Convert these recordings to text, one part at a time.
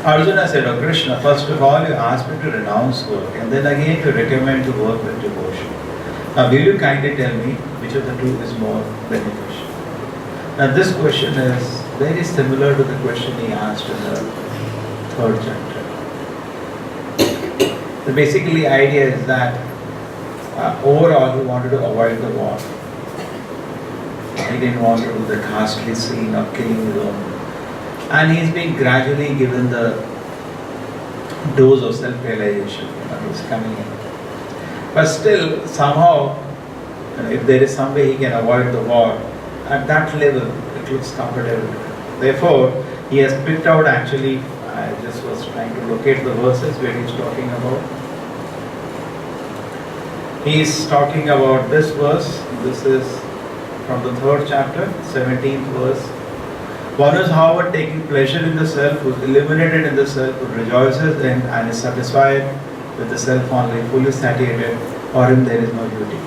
Arjuna said, "Oh Krishna, first of all you asked me to renounce work and then again to recommend to work with devotion. Now will you kindly tell me which of the two is more beneficial?" Now this question is very similar to the question he asked in the third chapter. The basically idea is that overall he wanted to avoid the war. He didn't want to do the ghastly scene of killing his own. And he's been gradually given the dose of self-realization. He's coming in. But still, somehow, if there is some way he can avoid the war, at that level, it looks comfortable. Therefore, he has picked out actually, I just was trying to locate the verses where he's talking about. He's talking about this verse. This is from the 3rd chapter, 17th verse. One is, however, taking pleasure in the self, who is eliminated in the self, who rejoices in and is satisfied with the self only, fully satiated, for him there is no duty.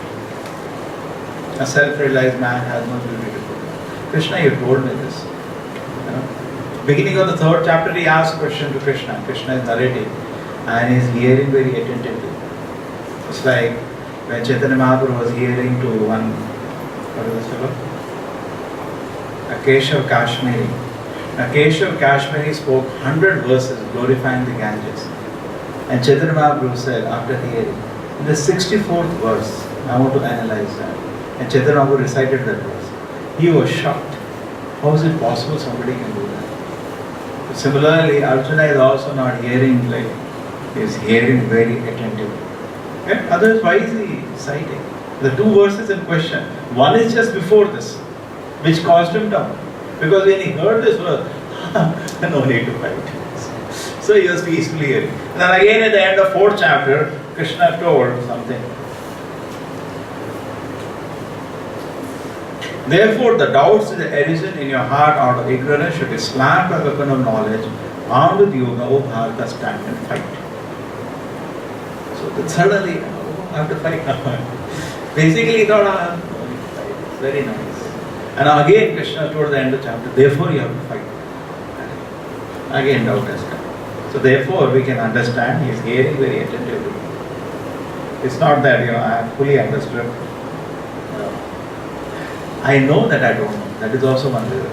A self-realized man has no duty to perform. Krishna, you told me this. Beginning of the 3rd chapter, he asked question to Krishna. Krishna is narrating and he is hearing very attentively. It's like when Chaitanya Mahaprabhu was hearing to one, what is this fellow? Keshav Kashmiri. Now Keshav Kashmiri spoke 100 verses glorifying the Ganges. And Chaitanya Mahaprabhu said after hearing, in the 64th verse, I want to analyze that. And Chaitanya Mahaprabhu recited that verse. He was shocked. How is it possible somebody can do that? Similarly, Arjuna is also not hearing like he is hearing very attentively. Okay? Otherwise, why is he citing? The two verses in question. One is just before this, which caused him down. Because when he heard this verse, no need to fight. So he was peacefully hearing. And then again at the end of 4th chapter, Krishna told something. Therefore, the doubts that arisen in your heart out of ignorance should be slapped by the weapon of knowledge, armed with yoga, O Bharata, stand and fight. So then suddenly, I have to fight now. Basically, he thought, I have to fight. It's very nice. And again, Krishna told the end of the chapter, therefore you have to fight. Again, doubt has come. So therefore, we can understand, he is hearing very attentively. It's not that, I have fully understood. I know that I don't know. That is also one reason.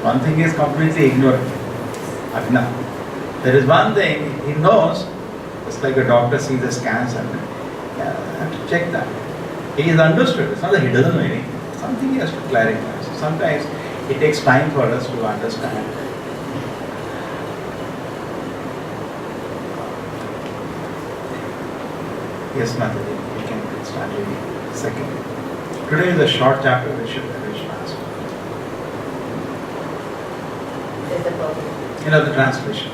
One thing is completely ignorant. Agna. There is one thing he knows, it's like a doctor sees the scans and I have to check that. He is understood. It's not that he doesn't know anything. Something he has to clarify. So sometimes it takes time for us to understand. Yes, Mataji, we can start reading. Second. Today is a short chapter which should be asked. The translation.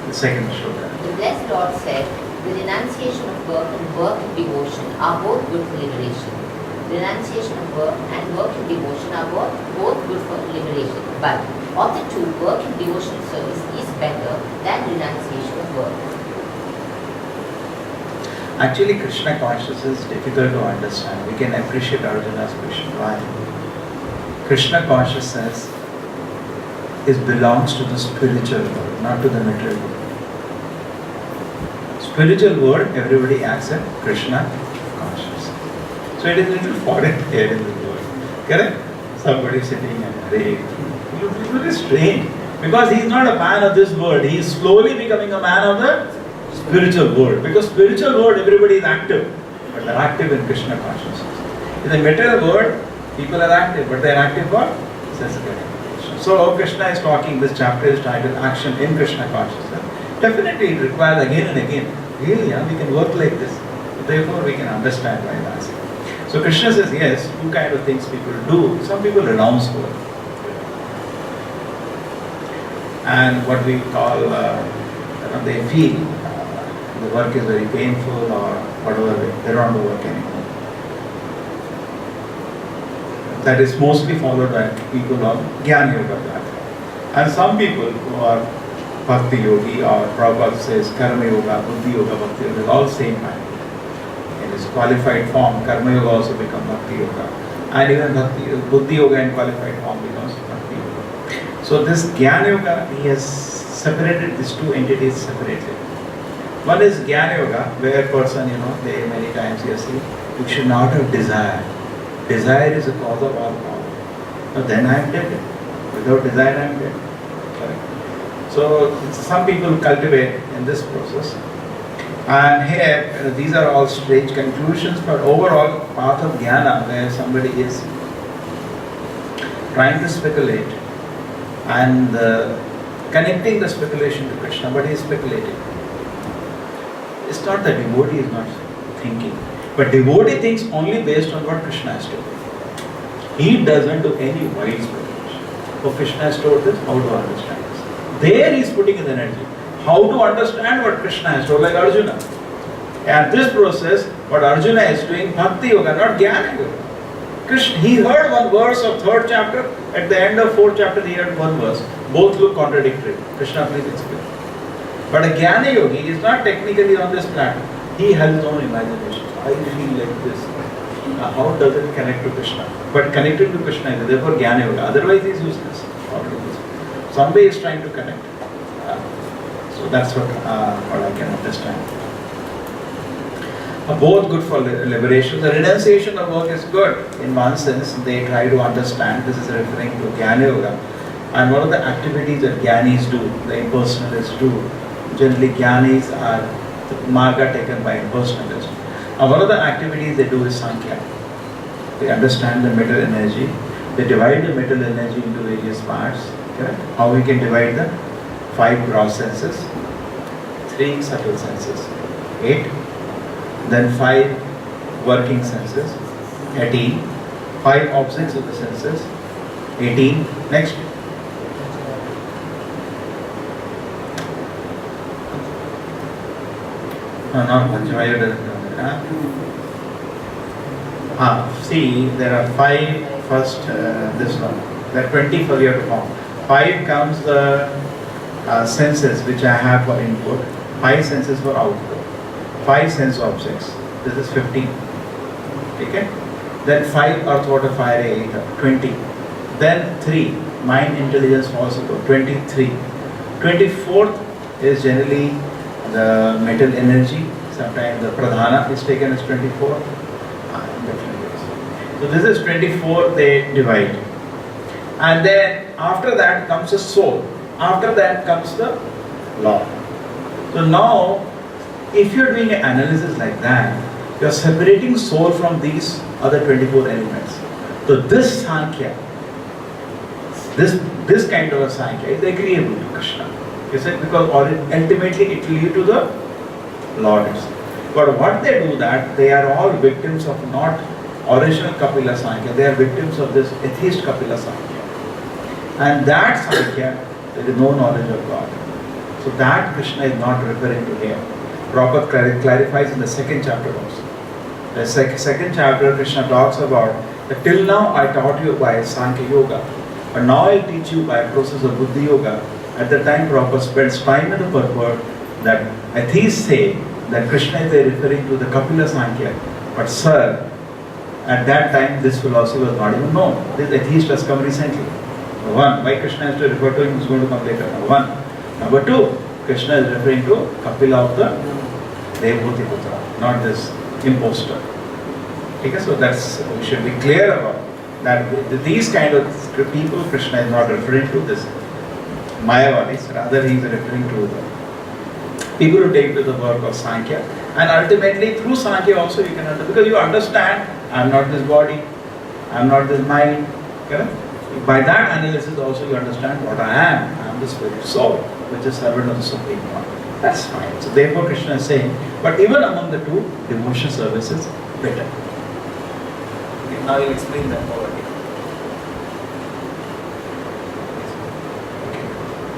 The second shloka. The blessed Lord said, the renunciation of work and work in devotion are both good for liberation. Renunciation of work and work in devotion are both good for liberation. But of the two, work in devotional service is better than renunciation of work. Actually, Krishna consciousness is difficult to understand. We can appreciate Arjuna's question. Why? Krishna consciousness belongs to the spiritual world, not to the material world. Spiritual world, everybody accepts Krishna consciousness. So it is a little foreign here in the world. Correct? Somebody sitting and praying. It looks very strange. Because he is not a man of this world. He is slowly becoming a man of the spiritual world. Because spiritual world, everybody is active. But they are active in Krishna consciousness. In the material world, people are active. But they are active for sense gratification. So Krishna is talking, this chapter is titled Action in Krishna Consciousness. Definitely it requires again and again. Really, we can work like this. Therefore we can understand why I'm asking. So Krishna says, yes, two kind of things people do. Some people renounce work. And what we call, they feel the work is very painful or whatever, they don't want to work anymore. That is mostly followed by people of Jnana Yoga platform. And some people who are Bhakti Yogi or Prabhupada says Karma Yoga, Buddhi Yoga, Bhakti Yoga, all same kind. In its qualified form, Karma Yoga also becomes Bhakti Yoga. And even Buddhi Yoga in qualified form becomes Bhakti Yoga. So this Jnana Yoga, he has separated these two entities separately. One is Jnana Yoga, where a person, they many times you see, you should not have desire. Desire is a cause of all power. Now then I am dead. Without desire I am dead. Correct. So some people cultivate in this process. And here, these are all strange conclusions, but overall path of Jnana, where somebody is trying to speculate and connecting the speculation to Krishna, but he is speculating. It's not that devotee is not thinking, but devotee thinks only based on what Krishna has told. He doesn't do any wild speculation. So Krishna has told this, how to understand this. There he is putting his energy. How to understand what Krishna has told, like Arjuna. And this process, what Arjuna is doing, Bhakti Yoga, not Jnana Yoga. Krishna, he heard one verse of 3rd chapter, at the end of 4th chapter he heard one verse. Both look contradictory. Krishna please explain. But a Jnana Yogi is not technically on this planet. He has his own imagination. I feel like this. How does it connect to Krishna? But connected to Krishna is therefore Jnana Yoga. Otherwise he is useless. Some way is trying to connect. So that's what I can understand. Both good for liberation. The renunciation of work is good. In one sense, they try to understand. This is referring to Jnana Yoga. And what are the activities that Jnanis do, the impersonalists do? Generally, Jnanis are the marga taken by impersonalists. And one of the activities they do is Sankhya. They understand the mental energy. They divide the mental energy into various parts. Correct? How we can divide the 5 gross senses, 3 subtle senses, 8, then 5 working senses, 18, 5 objects of the senses, 18. Next. No, not much. Why you doesn't know that? See, there are 5 first, this one. There are 20 for your form. 5 comes the senses which I have for input, 5 senses for output, 5 sense objects. This is 15. Okay? Then 5 are thought of fire 20. Then 3, mind intelligence falls about 23. 24th is generally the mental energy. Sometimes the pradhana is taken as 24. So this is 24, they divide. And then after that comes the soul. After that comes the law. So now, if you're doing an analysis like that, you're separating soul from these other 24 elements. So this Sankhya, this kind of a Sankhya is agreeable to Krishna. Is it? Because ultimately it will lead to the Lord itself. But what they do that, they are all victims of not original Kapila Sankhya, they are victims of this atheist Kapila Sankhya. And that Sankhya, there is no knowledge of God. So that Krishna is not referring to here. Prabhupada clarifies in the 2nd chapter also. The 2nd chapter, Krishna talks about that till now I taught you by Sankhya Yoga, but now I teach you by a process of Buddhi Yoga. At the time Prabhupada spends time in the purport that atheists say that Krishna is referring to the Kapila Sankhya. But sir, at that time this philosophy was not even known. This atheist has come recently. Number 1, why Krishna has to refer to him is going to come later. Number 1. Number 2, Krishna is referring to Kapila of the Devbhuti Putra, not this impostor. Okay, so that's, we should be clear about that. These kind of people Krishna is not referring to this Mayavadis, rather he is referring to the people who take to the work of Sankhya. And ultimately through Sankhya also you can understand, because you understand I am not this body, I am not this mind. Correct? By that analysis also you understand what I am the spirit soul, which is servant of the Supreme One. That's fine. So therefore Krishna is saying, but even among the two, devotion service is better. Okay, now you explain that over again.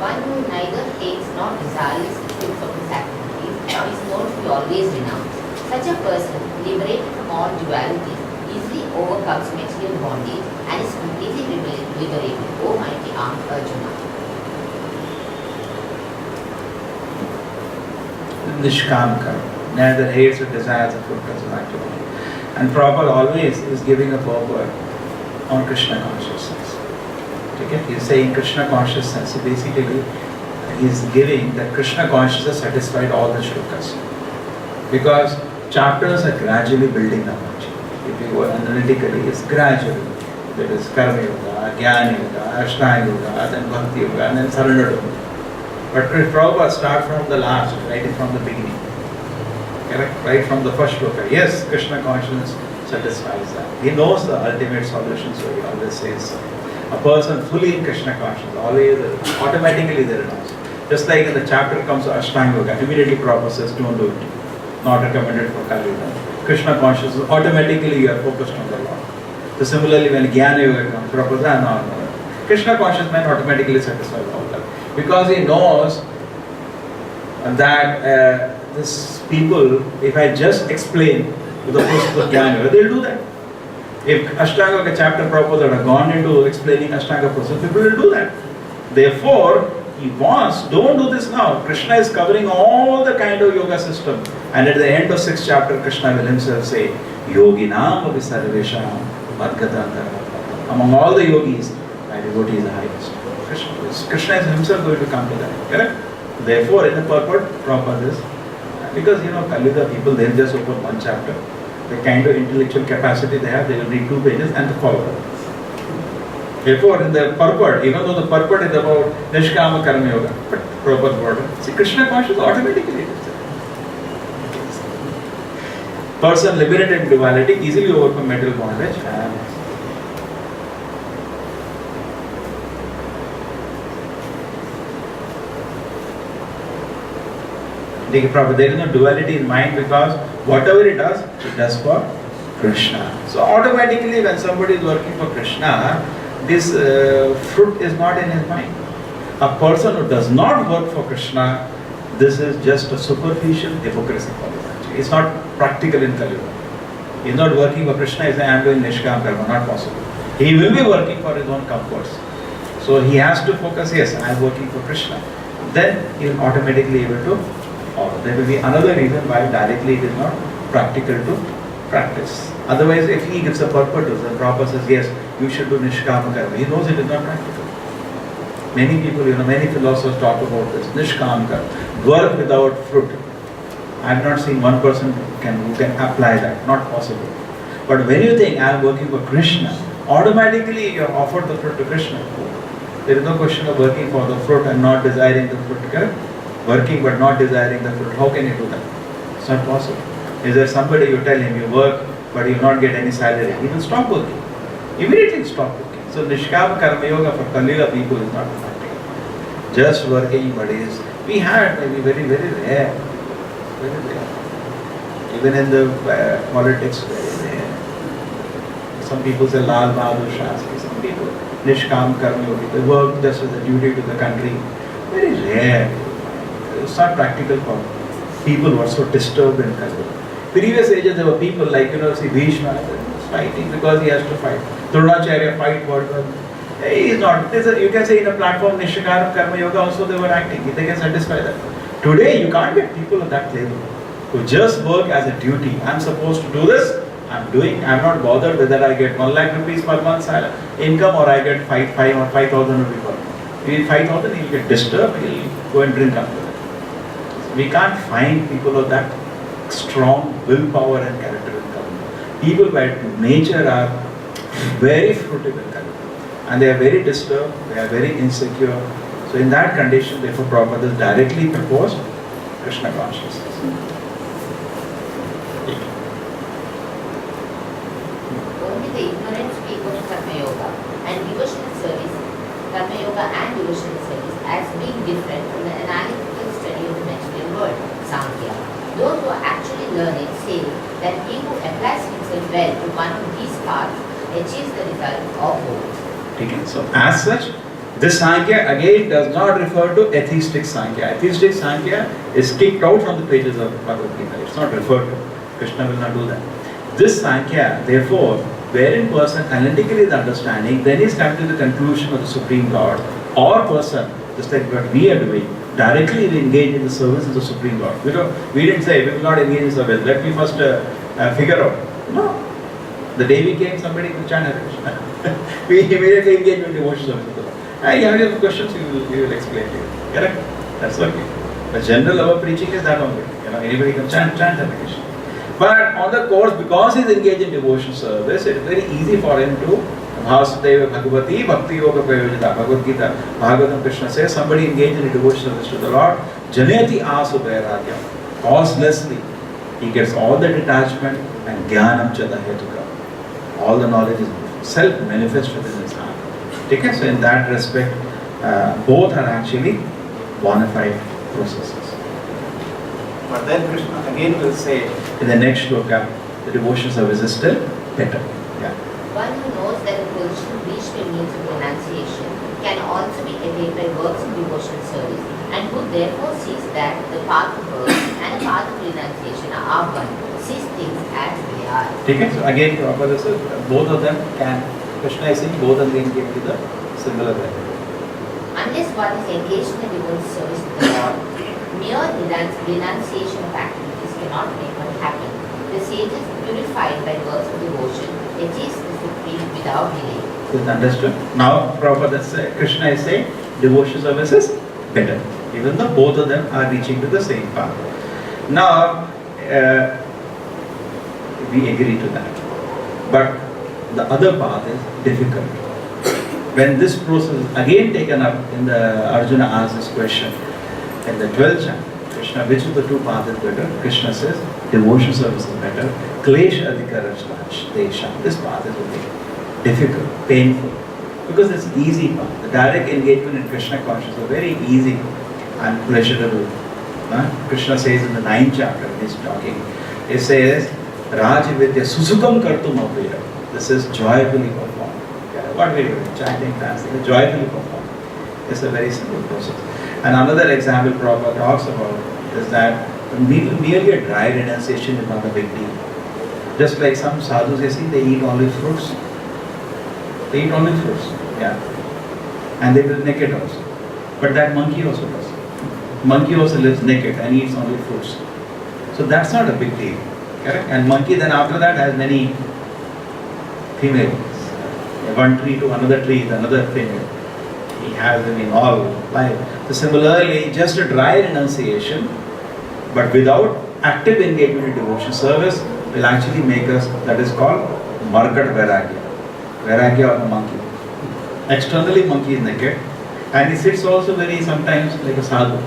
One who neither takes nor desires things of his activities is known to be always renounced. Such a person, liberated from all dualities, easily overcomes material bondage and is completely liberated, O mighty armed Arjuna. Nishkam karma, neither hates or desires of food consumption activity. And Prabhupada always is giving a forward on Krishna consciousness. Okay? He is saying Krishna consciousness. So basically, he is giving that Krishna consciousness satisfied all the shlokas. Because chapters are gradually building up. If you go analytically, it's gradual. There is Karma Yoga, Jnana Yoga, Ashtanga Yoga, then Bhakti Yoga, and then Surrender to me. But if Prabhupada start from the last, right from the beginning, correct? Right from the first shloka. Yes, Krishna consciousness satisfies that. He knows the ultimate solution, so he always says so. A person fully in Krishna consciousness, always automatically they renounce. Just like in the chapter comes Ashtanga Yoga, immediately Prabhupada says, don't do it. Not recommended for Kali Yuga. Krishna consciousness, automatically you are focused on the Lord. So similarly, when Jnana Yoga comes, Prabhupada says, no. Krishna conscious man automatically satisfies all that. Because he knows that this people, if I just explain to the process of Jnana Yoga, they'll do that. If Ashtanga Yoga chapter Prabhupada had gone into explaining Ashtanga process, people will do that. Therefore, he wants, don't do this now. Krishna is covering all the kind of yoga system. And at the end of 6th chapter, Krishna will himself say, Yoginam avi sarvesham madgatantara. Among all the yogis, my devotee is the highest. Krishna is himself going to come to that. Correct? Therefore, in the purport, Prabhupada is, because Kali Yuga people, they'll just open one chapter. The kind of intellectual capacity they have, they will read 2 pages and the follow. Therefore, in the purport, even though the purport is about Nishkama Karma Yoga, but Prabhupada brought it. See, Krishna consciousness automatically it is there. Person liberated in duality easily overcome material bondage and there is no duality in mind because whatever it does for Krishna. So automatically when somebody is working for Krishna, this fruit is not in his mind. A person who does not work for Krishna, this is just a superficial hypocrisy for him. Actually, it's not practical in Kali Yuga. He is not working for Krishna, he is saying, I am doing Nishkam Karma, not possible. He will be working for his own comforts. So he has to focus, yes, I am working for Krishna. Then he will automatically able to follow. There will be another reason why directly it is not practical to practice. Otherwise, if he gives a purpose, the Prabhupada says, yes, you should do Nishkam Karma. He knows it is not practical. Many people, many philosophers talk about this, Nishkam Karma, work without fruit. I have not seen one person who can apply that, not possible. But when you think, I am working for Krishna, automatically you are offered the fruit to Krishna. There is no question of working for the fruit and not desiring the fruit. Working but not desiring the fruit. How can you do that? It's not possible. Is there somebody you tell him you work but you will not get any salary? He will stop working. Immediately stop working. So Nishkama Karma Yoga for Kalila people is not practical. Just working, but we had maybe very, very rare. Very rare. Even in the politics, very rare. Some people say Lal Bahadur Shastri, some people Nishkam Karma Yoga. They work just as a duty to the country. Very rare. It's not practical for people who are so disturbed in Kali. Previous ages there were people like, see Bhishma fighting because he has to fight. Dronacharya fight for he is not. You can say in a platform Nishkam Karma Yoga also they were acting. They can satisfy that. Today you can't get people of that level who just work as a duty. I am supposed to do this. I am doing. I am not bothered whether I get 1 lakh rupees per month income or I get 5 or 5,000 rupees per month. If 5,000 he will get disturbed. He will go and drink after that. We can't find people of that strong willpower and character in Kali. People by nature are very fruitful in Kali. And they are very disturbed, they are very insecure. So in that condition, therefore Prabhupada directly proposed Krishna consciousness. Only the ignorant speak of Karma Yoga and devotional service, Karma Yoga and devotional service as being different from the analytical study of the material world, Sankhya. Those who actually learn it say that he who applies himself well to one of these paths achieves the result of both. Okay. So as such, this Sankhya again does not refer to atheistic Sankhya. Atheistic Sankhya is kicked out from the pages of Bhagavad Gita. It's not referred to. Krishna will not do that. This Sankhya, therefore, wherein person analytically is understanding, then he's come to the conclusion of the Supreme Lord, or person, just like what we are doing, directly we engage in the service of the Supreme Lord. We didn't say we will not engage in service. Let me first figure out. No. The day we came, somebody will chant Hare Krishna. We immediately engage in devotion service of the Lord. You have any questions, we will explain to you. Correct? That's okay. The general our preaching is that only. Anybody can chant Hare Krishna. But on the course, because he is engaged in devotion service, it is very easy for him to Bhasudeva Bhagavati Bhakti Yoga Prayojita, Bhagavad Gita, Bhagavatam Krishna says, somebody engaged in devotion service to the Lord, Janeti Asu Vairagya, causelessly, he gets all the detachment and Jnanam Chada Hetuka. All the knowledge is self-manifest within his heart. Okay? So in that respect, both are actually bona fide processes. But then Krishna again will say in the next shloka, the devotion service is still better. Yeah. One who knows that the position reached by means of renunciation can also be attained by works of devotional service, and who therefore sees that the path of birth and the path of renunciation are one, sees things as they are. Okay? So again, Prabhupada says both of them can, Krishna is saying both of them give to the similar value. Unless one is engaged in the devotional service to the Lord, mere renunciation of activities cannot make one happy. The sages, purified by works of devotion, achieves the supreme without delay. Is it understood? Now, Prabhupada Krishna is saying devotion service is better, even though both of them are reaching to the same path. Now, we agree to that. But the other path is difficult. When this process is again taken up in the Arjuna asks this question in the 12th chapter, Krishna, which of the two paths is better? Krishna says, devotion service is better. Klesha adhikarajnach desha. This path is very difficult, painful, because it's an easy path. The direct engagement in Krishna consciousness is very easy and pleasurable. Krishna says in the 9th chapter, when he's talking, he says, Raja Vidya Susukam Kartum Avira. This is joyfully performed. What we do, chanting, dancing, joyfully performed. It's a very simple process. And another example Prabhupada talks about is that merely a dry renunciation is not a big deal. Just like some sadhus, you see, they eat only fruits. They eat only fruits, yeah. And they live naked also. But that monkey also does. Monkey also lives naked and eats only fruits. So that's not a big deal, correct? And monkey then after that has many females. One tree to another tree is another female. He has them in all life. So similarly, just a dry renunciation, but without active engagement in devotion service, will actually make us, that is called Markat Vairagya. Vairagya of a monkey. Externally, monkey is naked, and he sits also very sometimes like a sadhu.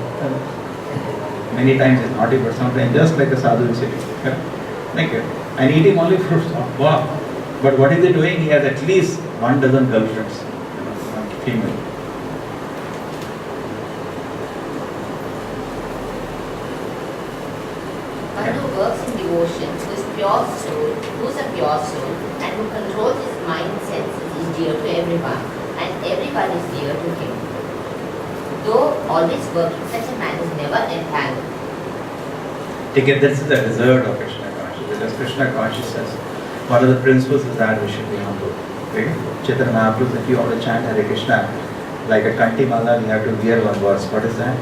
Many times he's naughty, but sometimes just like a sadhu is sitting, naked, and eating only fruits. Wow! But what is he doing? He has at least 1 dozen girlfriends, female. One who works in devotion, who is pure soul, who is a pure soul, and who controls his mind and senses is dear to everyone, and everyone is dear to him. Though always working, such a man is never entangled. Again, this is the result of Krishna consciousness. Because Krishna consciousness, one of the principles is that we should be humble. Okay? Chaitanya Mahaprabhu said, if you want to chant Hare Krishna, like a Kanti Mala, you have to hear one verse. What is that?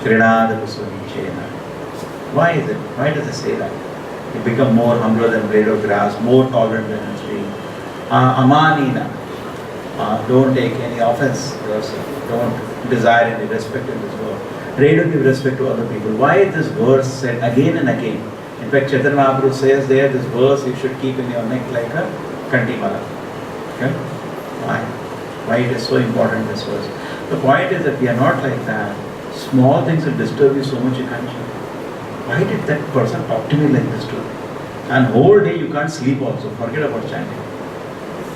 Trinada Kusumi Chena. Why is it? Why does it say that? You become more humbler than blade of grass, more tolerant than a tree. Amanina. Don't take any offense yourself. Don't desire any respect in this world. Ready to give respect to other people. Why is this verse said again and again? In fact, Chaitanya Mahaprabhu says there, this verse you should keep in your neck like a kantimala. Okay? Why? Why it is so important, this verse? The point is that we are not like that. Small things will disturb you so much you can't chant. Why did that person talk to me like this too? And whole day you can't sleep also. Forget about chanting.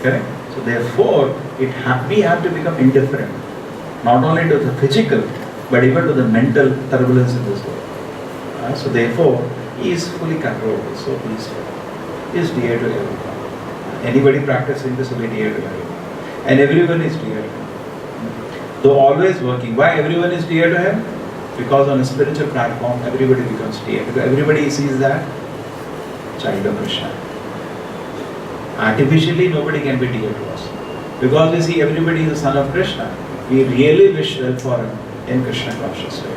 Correct? So therefore, we have to become indifferent. Not only to the physical, but even to the mental turbulence in this world. So therefore, he is fully controlled. He is so peaceful. He is dear to everyone. Anybody practicing this will be dear to everyone. And everyone is dear to him. Though always working. Why everyone is dear to him? Because on a spiritual platform, everybody becomes dear. Because everybody sees that child of Krishna. Artificially, nobody can be dear to us. Because we see everybody is the son of Krishna. We really wish well for him in Krishna conscious way.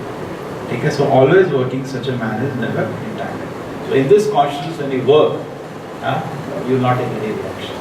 Okay, so always working, such a man is never entangled. So in this consciousness, when you work, you will not take any reaction.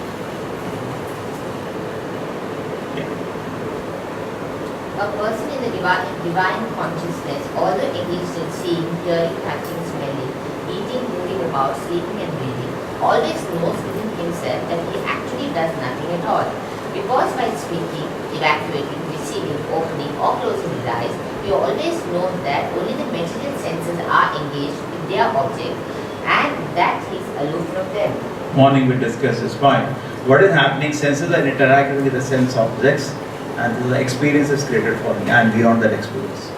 A person in the divine consciousness, although engaged in seeing, hearing, touching, smelling, eating, moving about, sleeping and breathing, always knows within himself that he actually does nothing at all. Because by speaking, evacuating, receiving, opening or closing his eyes, he always knows that only the material senses are engaged with their object and that he is aloof from them. Morning we discussed this point. What is happening? Senses are interacting with the sense objects, and the experience is created for me and beyond that experience.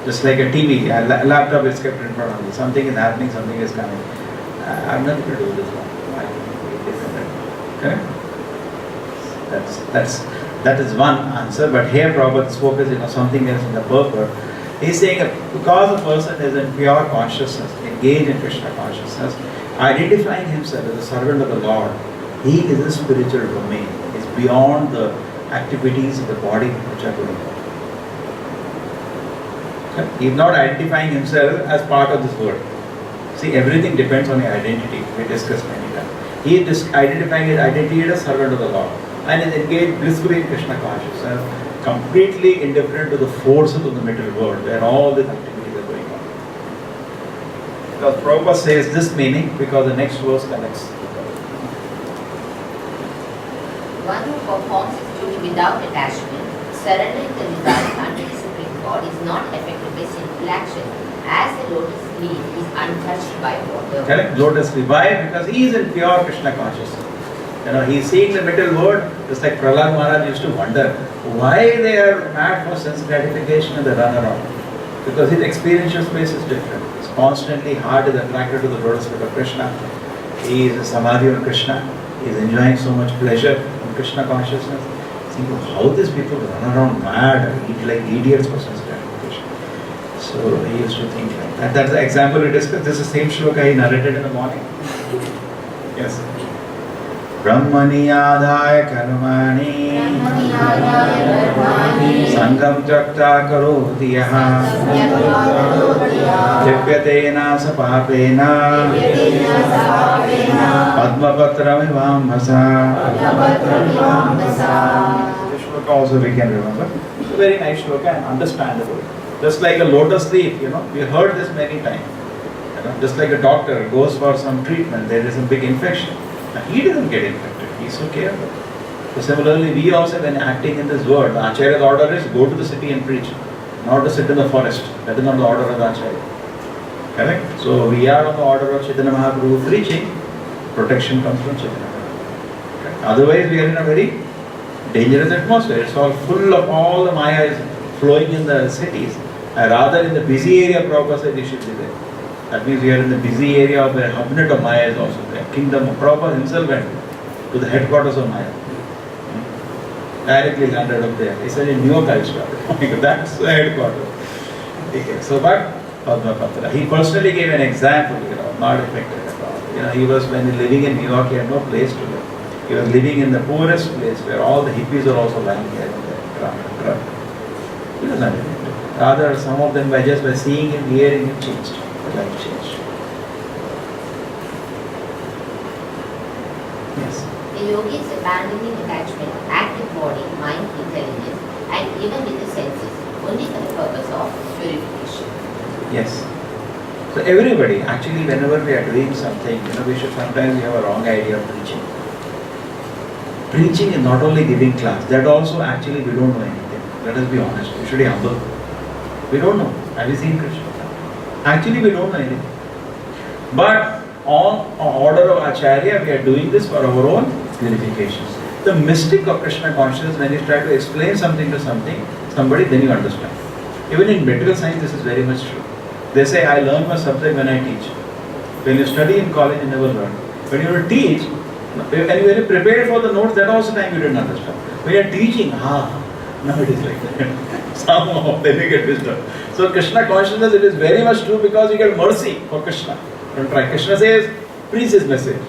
Just like a TV, a laptop is kept in front of me. Something is happening, something is coming. I have nothing to do with this one. Correct? That is one answer. But here Prabhupada's focus is on something else in the purport. He's saying that because a person is in pure consciousness, engaged in Krishna consciousness, identifying himself as a servant of the Lord, he is a spiritual domain. It's beyond the activities of the body which are going on. Okay? He is not identifying himself as part of this world. See, everything depends on your identity. We discussed many times. He is identifying his identity as a servant of the Lord and is engaged blissfully in Krishna consciousness, completely indifferent to the forces of the material world where all these activities are going on. Because Prabhupada says this meaning because the next verse connects. One who performs his duty without attachment, surrendering the result unto the Supreme God, is not affected by sinful action. as the lotus leaf is untouched by water. Correct? Lotus leaf. Why? Because he is in pure Krishna consciousness. He is seeing the middle word. Just like Prahlad Maharaj used to wonder why they are mad for sense gratification and they run around. Because his experiential space is different. It's constantly heart is attracted to the lotus feet of Krishna. He is a samadhi on Krishna. He is enjoying so much pleasure in Krishna consciousness. Think of how these people run around mad and eat like idiots for sense gratification. So he used to think like that. That's the example we discussed. This is the same shloka he narrated in the morning. Yes. Brahmani adhaya karmani sangam jakta karoti yaha Jipyatena sapapena Padmapatram This shloka also we can remember. It's a very nice shloka and understandable. Just like a lotus leaf, we heard this many times. Just like a doctor goes for some treatment, there is a big infection. He doesn't get infected, he is so careful. So similarly, we also when acting in this world, the Acharya's order is go to the city and preach, not to sit in the forest. That is not the order of the Acharya. Correct? So we are on the order of Chaitanya Mahaprabhu preaching, protection comes from Chaitanya Mahaprabhu. Correct? Otherwise we are in a very dangerous atmosphere. It's all full of all the Maya is flowing in the cities. Rather in the busy area, Prabhupada said we should be there. That means we are in the busy area of the hubnet of Maya is also there. Kingdom of Prabhupada himself went to the headquarters of Maya. Directly landed up there. He said in New York I started. That's the headquarters. Okay. So but Padmapatra. He personally gave an example, not affected at all. He was when living in New York, he had no place to live. He was living in the poorest place where all the hippies are also lying here and there. He was not affected. Rather, some of them by seeing him, hearing him, changed. Life changed. Yes. The yogi is abandoning attachment, active body, mind, intelligence, and even with the senses, only for the purpose of purification. Yes. So everybody, actually whenever we are doing something, we should sometimes have a wrong idea of preaching. Preaching is not only giving class, that also actually we don't know anything. Let us be honest, we should be humble. We don't know. Have you seen Krishna? Actually we don't know anything. But on order of Acharya, we are doing this for our own purification. The mystic of Krishna consciousness, when you try to explain something to somebody, then you understand. Even in medical science, this is very much true. They say, I learn my subject when I teach. When you study in college, you never learn. When you teach, when you are prepared for the notes, that also time you didn't understand. When you are teaching, now it is like that. Somehow, then you get wisdom. So Krishna consciousness, it is very much true because you get mercy for Krishna. Don't try. Krishna says, preach his message.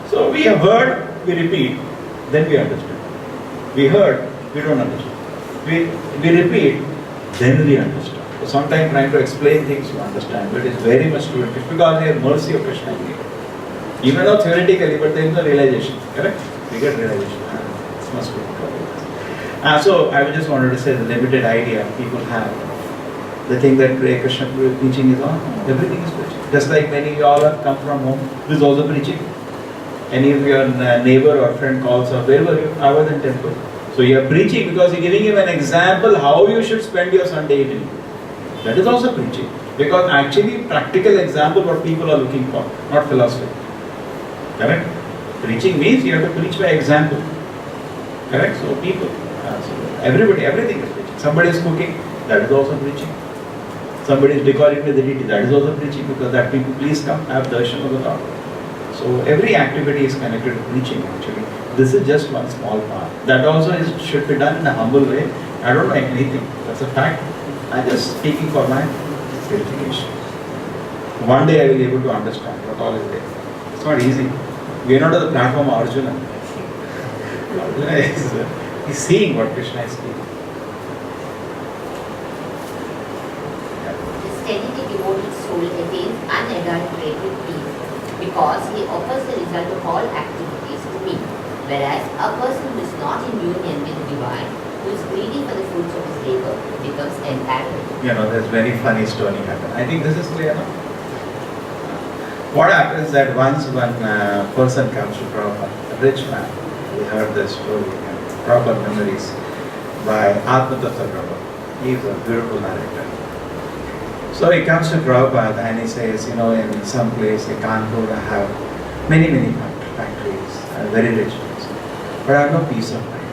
So we have heard, we repeat, then we understand. We heard, we don't understand. We repeat, then we understand. So sometimes trying to explain things you understand, but it's very much true. It's because there is mercy of Krishna in you. Even though theoretically, but there is no realization. Correct? We get realization. It must be. So I just wanted to say the limited idea people have. They think that Krishna preaching is on. Everything is preaching. Just like many of you all have come from home, this is also preaching. Any of your neighbor or friend calls up, where were you? I was in temple. So you are preaching because you are giving him an example how you should spend your Sunday evening. That is also preaching. Because actually practical example what people are looking for, not philosophy. Correct? Preaching means you have to preach by example. Correct? So people, everybody, everything is preaching. Somebody is cooking, that is also preaching. Somebody is decorating with the deity, that is also preaching because that people please come have darshan of the Lord. So every activity is connected to preaching actually. This is just one small part. That also should be done in a humble way. I don't know anything. That's a fact. I'm just speaking for my purification. One day I will be able to understand what all is there. It's not easy. We are not at the platform of Arjuna. Arjuna is seeing what Krishna is speaking. The steadily devoted soul attains unadulterated peace because he offers the result of all activities to me. Whereas a person who is not in union with the divine, who is greedy for the fruits of his labor, becomes entangled. There's very funny story happened. I think this is clear now. What happens that once one person comes to Prabhupada, a rich man, we heard this story, Prabhupada memories by Atma Tattva Prabhupada. He is a beautiful narrator. So he comes to Prabhupada and he says, in some place in Kanpur I have many factories, I'm very rich person, but I have no peace of mind.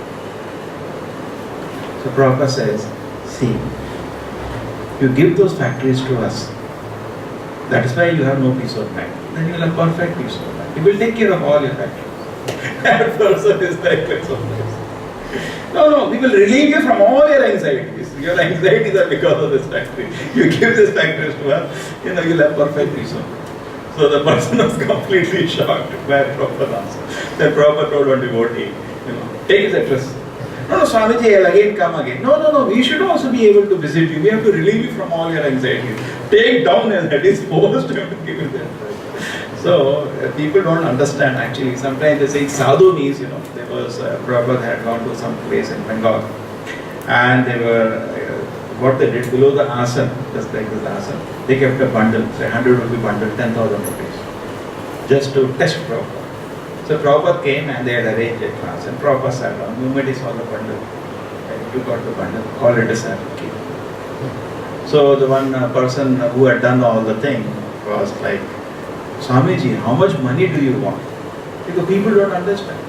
So Prabhupada says, see, you give those factories to us. That is why you have no peace of mind. Then you will have perfect peace of mind. He will take care of all your factories. That person is like that sometimes. No, we will relieve you from all your anxieties. Your anxieties are because of this factory. You give this factories to us, you'll have perfect peace of mind. So the person was completely shocked by Prabhupada answer. Then Prabhupada told one devotee, take his address. No, Swamiji, I'll again come again. No, we should also be able to visit you. We have to relieve you from all your anxieties. Take down and that is forced to give you that. So people don't understand actually. Sometimes they say sadhu means, there was, Prabhupada had gone to some place in Bengal and they were, what they did below the asana, just like this asana, they kept a bundle, say 100 rupee bundle, 10,000 rupees, just to test Prabhupada. So Prabhupada came and they had arranged a class and Prabhupada sat down. The moment he saw the bundle, he took out the bundle, called it a certificate. So the one person who had done all the thing was like, Swamiji, how much money do you want? Because people don't understand.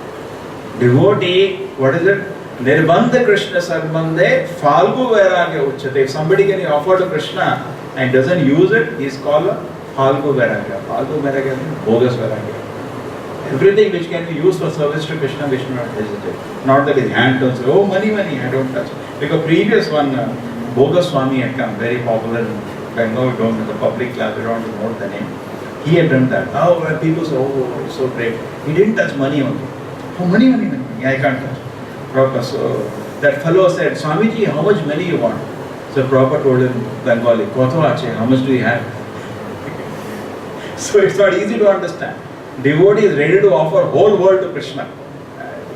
Devotee, what is it? Nirbandha Krishna Sarbandhe Falgu Vairagya Uchate. If somebody can offer to Krishna and doesn't use it, he is called a Falgu Vairagya. Falgu Vairagya means bogus Vairagya. Everything which can be used for service to Krishna, we should not hesitate. Not that his hand turns, oh money, I don't touch. Because previous one, Bogus Swami had come, very popular in Bengal, don't know the public class, we don't know the name. He had done that. Now when people say, oh, it's so great. He didn't touch money only. Oh, money, I can't touch. Prabhupada, so that fellow said, Swamiji, how much money you want? So Prabhupada told him, Bengali, Koto ache, how much do you have? So it's not easy to understand. Devotee is ready to offer whole world to Krishna.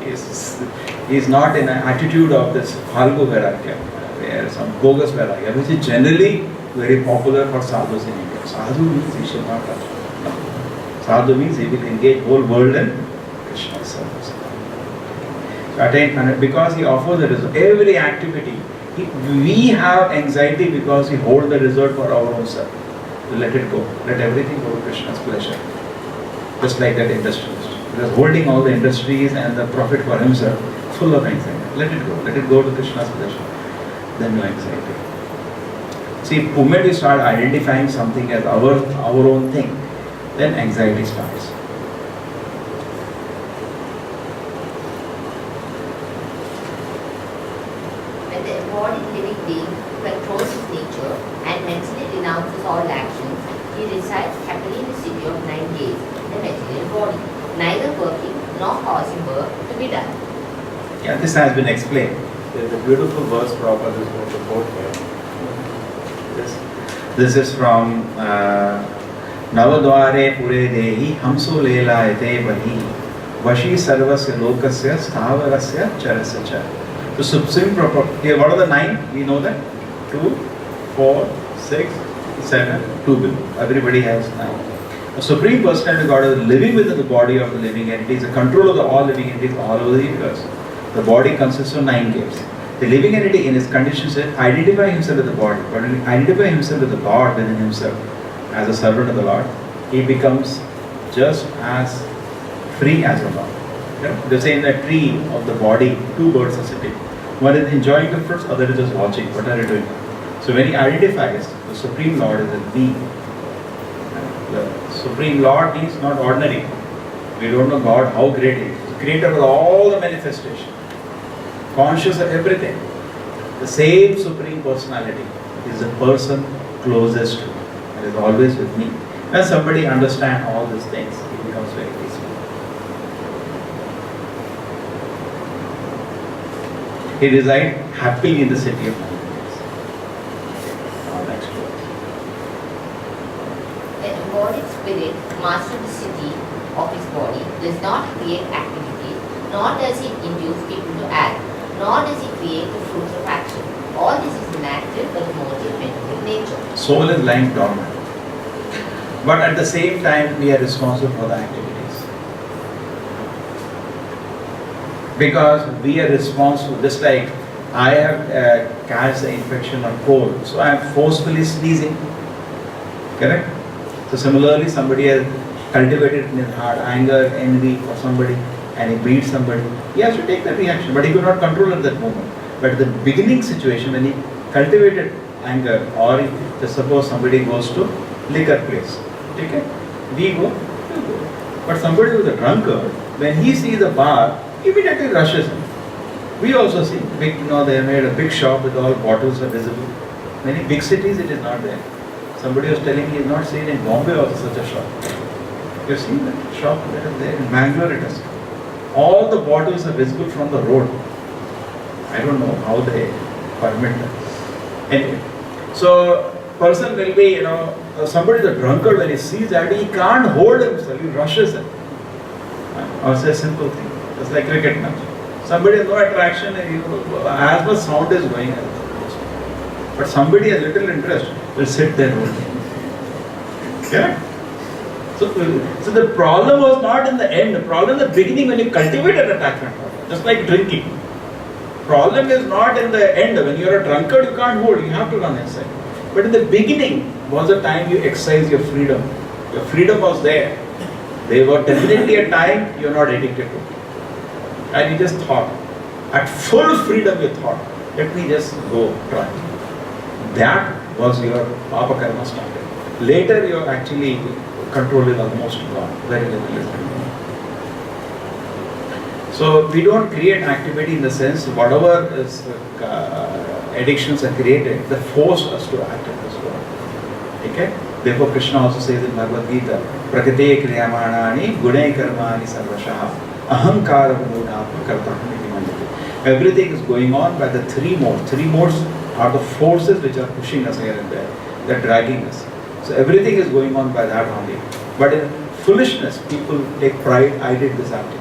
He is not in an attitude of this Falgu Vairagya, where some bogus Vairagya, which is generally very popular for sadhus in India. Sadhu means he should not touch. No. Sadhu means he will engage whole world in Krishna's service. So attain, because he offers the result, every activity, we have anxiety because we hold the result for our own self. Let it go. Let everything go to Krishna's pleasure. Just like that industrialist. Because holding all the industries and the profit for himself, full of anxiety. Let it go. Let it go to Krishna's pleasure. Then no anxiety. See, the moment we start identifying something as our own thing, then anxiety starts. When the embodied living being controls his nature and mentally renounces all actions, he resides happily in the city of 9 days in the material body, neither working nor causing work to be done. Yeah, this has been explained. There's a beautiful verse Prabhupada is going to quote here. This is from Navadware Pure Dehi Hamso Lela Ete Vahi Vashi Sarvasya Lokasya Sthavarasya Charasya Char. The Supreme Property. Here, what are the 9? We know that? 2, 4, 6, 7, 2 below. Everybody has 9. The Supreme Personality of God is living within the body of the living entities, the control of the all living entities all over the universe. The body consists of 9 gates. The living entity in its conditions identify himself with the body, but when he identify himself with the Lord within himself as a servant of the Lord, he becomes just as free as a Lord. They say in the tree of the body, 2 birds are sitting. One is enjoying the fruits, other is just watching. What are you doing? So when he identifies, the Supreme Lord is a being. The Supreme Lord means not ordinary. We don't know God, how great He is. The creator of all the manifestation. Conscious of everything. The same Supreme Personality is the person closest to me and is always with me. When somebody understands all these things, he becomes very peaceful. He resides happily in the city of happiness. Next verse. The embodied spirit, master of the city of his body, does not create activity, nor does he induce people to act, nor does he create the fruits of action. All this is inactive but motive in nature. Soul is lying dormant. But at the same time, we are responsible for the activities. Because we are responsible, just like I have catched the infection of cold, so I am forcefully sneezing. Correct? So similarly, somebody has cultivated in his heart anger, envy for somebody, and he beats somebody. He has to take that reaction, but he could not control at that moment. But the beginning situation, when he cultivated anger, or just suppose somebody goes to liquor place, okay? We go, you go. But somebody who is a drunkard, when he sees a bar, immediately rushes in. We also see big, they have made a big shop with all bottles are visible. Many big cities it is not there. Somebody was telling me he has not seen in Bombay also such a shop. You have seen that shop that is there in Bangalore it is. All the bottles are visible from the road. I don't know how they permit that. Anyway, so person will be, somebody the drunkard, when he sees that, he can't hold himself, he rushes in. Or say a simple thing. It's like cricket match. Somebody has no attraction, as much sound is going on. But somebody has little interest will sit there only. Correct? So the problem was not in the end. The problem in the beginning when you cultivate an attachment. Just like drinking. Problem is not in the end. When you are a drunkard, you can't hold. You have to run inside. But in the beginning was the time you exercise your freedom. Your freedom was there. There was definitely a time you are not addicted to. And you just thought. At full freedom you thought. Let me just go try. That was your Papa Karma started. Later you actually control is almost gone. Very little is gone. So we don't create activity in the sense whatever is, addictions are created, they force us to act in this world. Okay? Therefore Krishna also says in Bhagavad Gita, Prakite kriyamanani gunai karmani sarvashaha ahankara mudapma kartaham iti manjate. Everything is going on by the three modes. Three modes are the forces which are pushing us here and there. They are dragging us. So everything is going on by that only. But in foolishness, people take pride, I did this activity.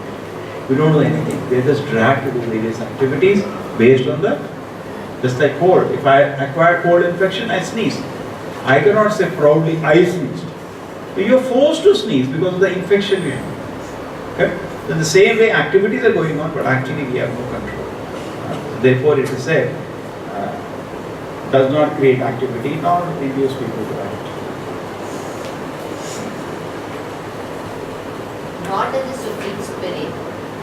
We don't know anything. They are just dragged to do various activities based on the, just like cold. If I acquire cold infection, I sneeze. I cannot say proudly, I sneezed. But you are forced to sneeze because of the infection we have. Okay? So in the same way, activities are going on, but actually we have no control. Therefore, it is said, does not create activity nor induce people to act. Nor does the Supreme Spirit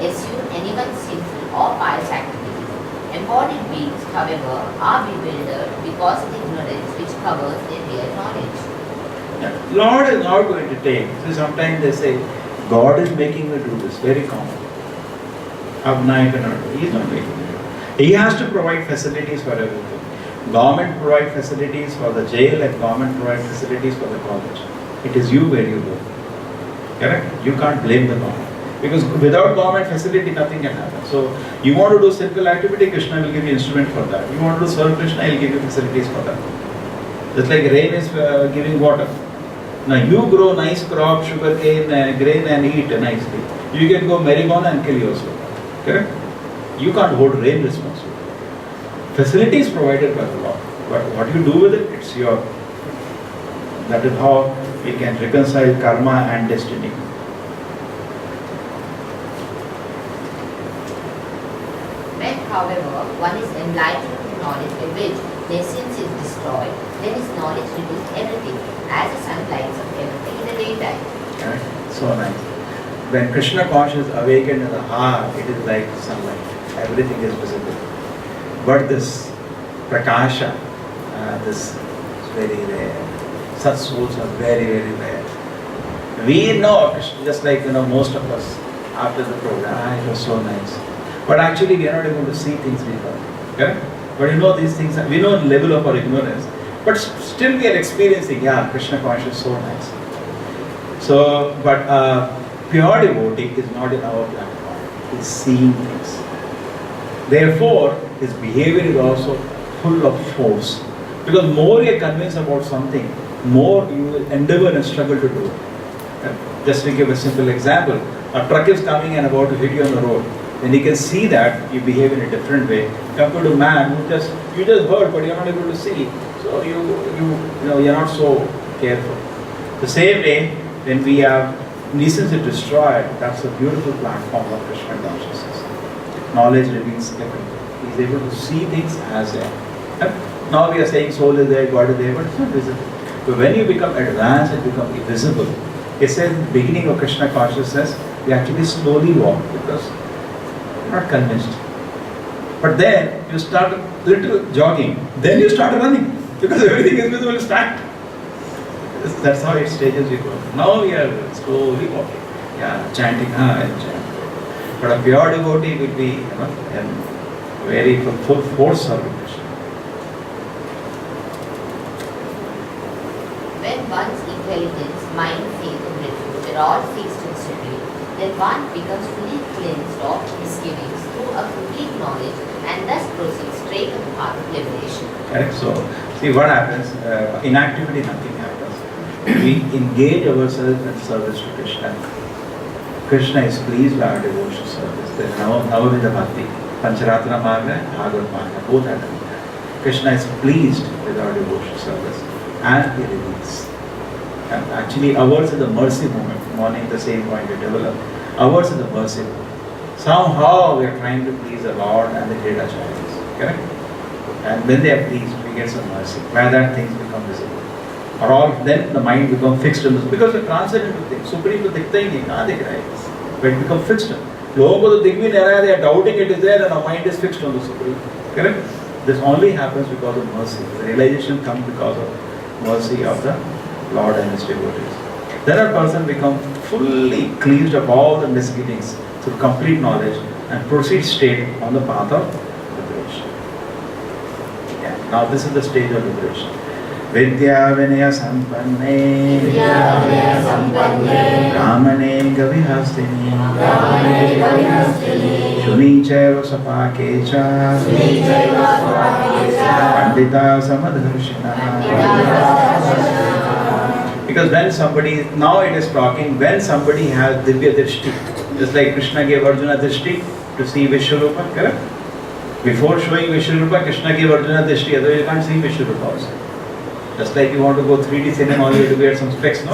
assume anyone's sinful or pious activities. Embodied beings, however, are bewildered because of the ignorance which covers their real knowledge. Yeah. Lord is not going to take. So sometimes they say, God is making me do this. Very common. Abnai cannot do. He is not making me do. He has to provide facilities for everything. Government provide facilities for the jail and government provide facilities for the college. It is you where you go. Correct? You can't blame the government. Because without government facility, nothing can happen. So, you want to do simple activity, Krishna will give you instrument for that. You want to serve Krishna, He will give you facilities for that. Just like rain is giving water. Now, you grow nice crop, sugar cane, grain and eat nicely. You can go marijuana and kill yourself. Correct? You can't hold rain responsibility. Facility is provided by the law. But what you do with it, it's your. That is how we can reconcile karma and destiny. When, however, one is enlightened with knowledge by which the essence is destroyed, then his knowledge reveals everything, as the sun lights up everything in the daytime. Right? So nice. When Krishna consciousness awakened in the heart, it is like sunlight. Everything is visible. But this prakasha, this is very rare. Such souls are very, very rare. We know, just like most of us, after the program, it was so nice. But actually we are not able to see things we love. Correct? But these things, we know the level of our ignorance. But still we are experiencing, Krishna consciousness is so nice. So, but pure devotee is not in our platform. He is seeing things. Therefore, his behavior is also full of force. Because more you are convinced about something, more you will endeavor and struggle to do it. Just to give a simple example, a truck is coming and about to hit you on the road. When you can see that, you behave in a different way. Compared to a man who you just heard, but you are not able to see. So you are not so careful. The same way, when we have nuisance is destroyed, that's a beautiful platform of Krishna consciousness. Knowledge reveals everything. He is able to see things as they are. Now we are saying soul is there, God is there, but it's not visible. But when you become advanced and become visible, it says in the beginning of Krishna consciousness, you actually slowly walk because you're not convinced. But then you start little jogging, then you start running because everything is visible, it's fact. That's how it stages you go. Now we are slowly walking. Yeah, chanting, and chanting. But a pure devotee will be, in very full force serving Krishna. When one's intelligence, mind, faith, and virtue are all fixed and supreme, then one becomes fully cleansed of misgivings through a complete knowledge and thus proceeds straight on the path of liberation. Correct? So, see what happens, in activity nothing happens. We engage ourselves in service to Krishna. Krishna is pleased by our devotional service. There is Navavidha Bhakti, Pancharatana Marga, Bhagavad Marga, both are done. Krishna is pleased with our devotional service and he releases. And actually ours is the mercy moment. Morning the same point we develop. Ours is the mercy moment. Somehow we are trying to please the Lord and the great acharyas. Correct? And when they are pleased, we get some mercy. Where that things become visible. Or all then the mind becomes fixed on this. Because the transcendental thing, supreme to dikhta hi nahi, kahan dikh raha hai? But it becomes fixed. Logon ko to dikh bhi nahi raha, they are doubting it is there and our mind is fixed on the supreme. Correct? This only happens because of mercy. The realization comes because of mercy of the Lord and His devotees. Then a person becomes fully cleansed of all the misgivings through complete knowledge and proceeds straight on the path of liberation. Yeah. Now this is the stage of liberation. Vidya Vinaya Sampanne Brahmane Gavihastini Shuni Chaiva Sapakecha Pandita Samadharshina. Because when somebody, now it is talking, when somebody has Divya Drishti, just like Krishna gave Arjuna Drishti to see Vishwarupa, correct? Before showing Vishwarupa, Krishna gave Arjuna Drishti, otherwise you can't see Vishwarupa also. Just like you want to go 3D cinema, all you have to get some specs, no?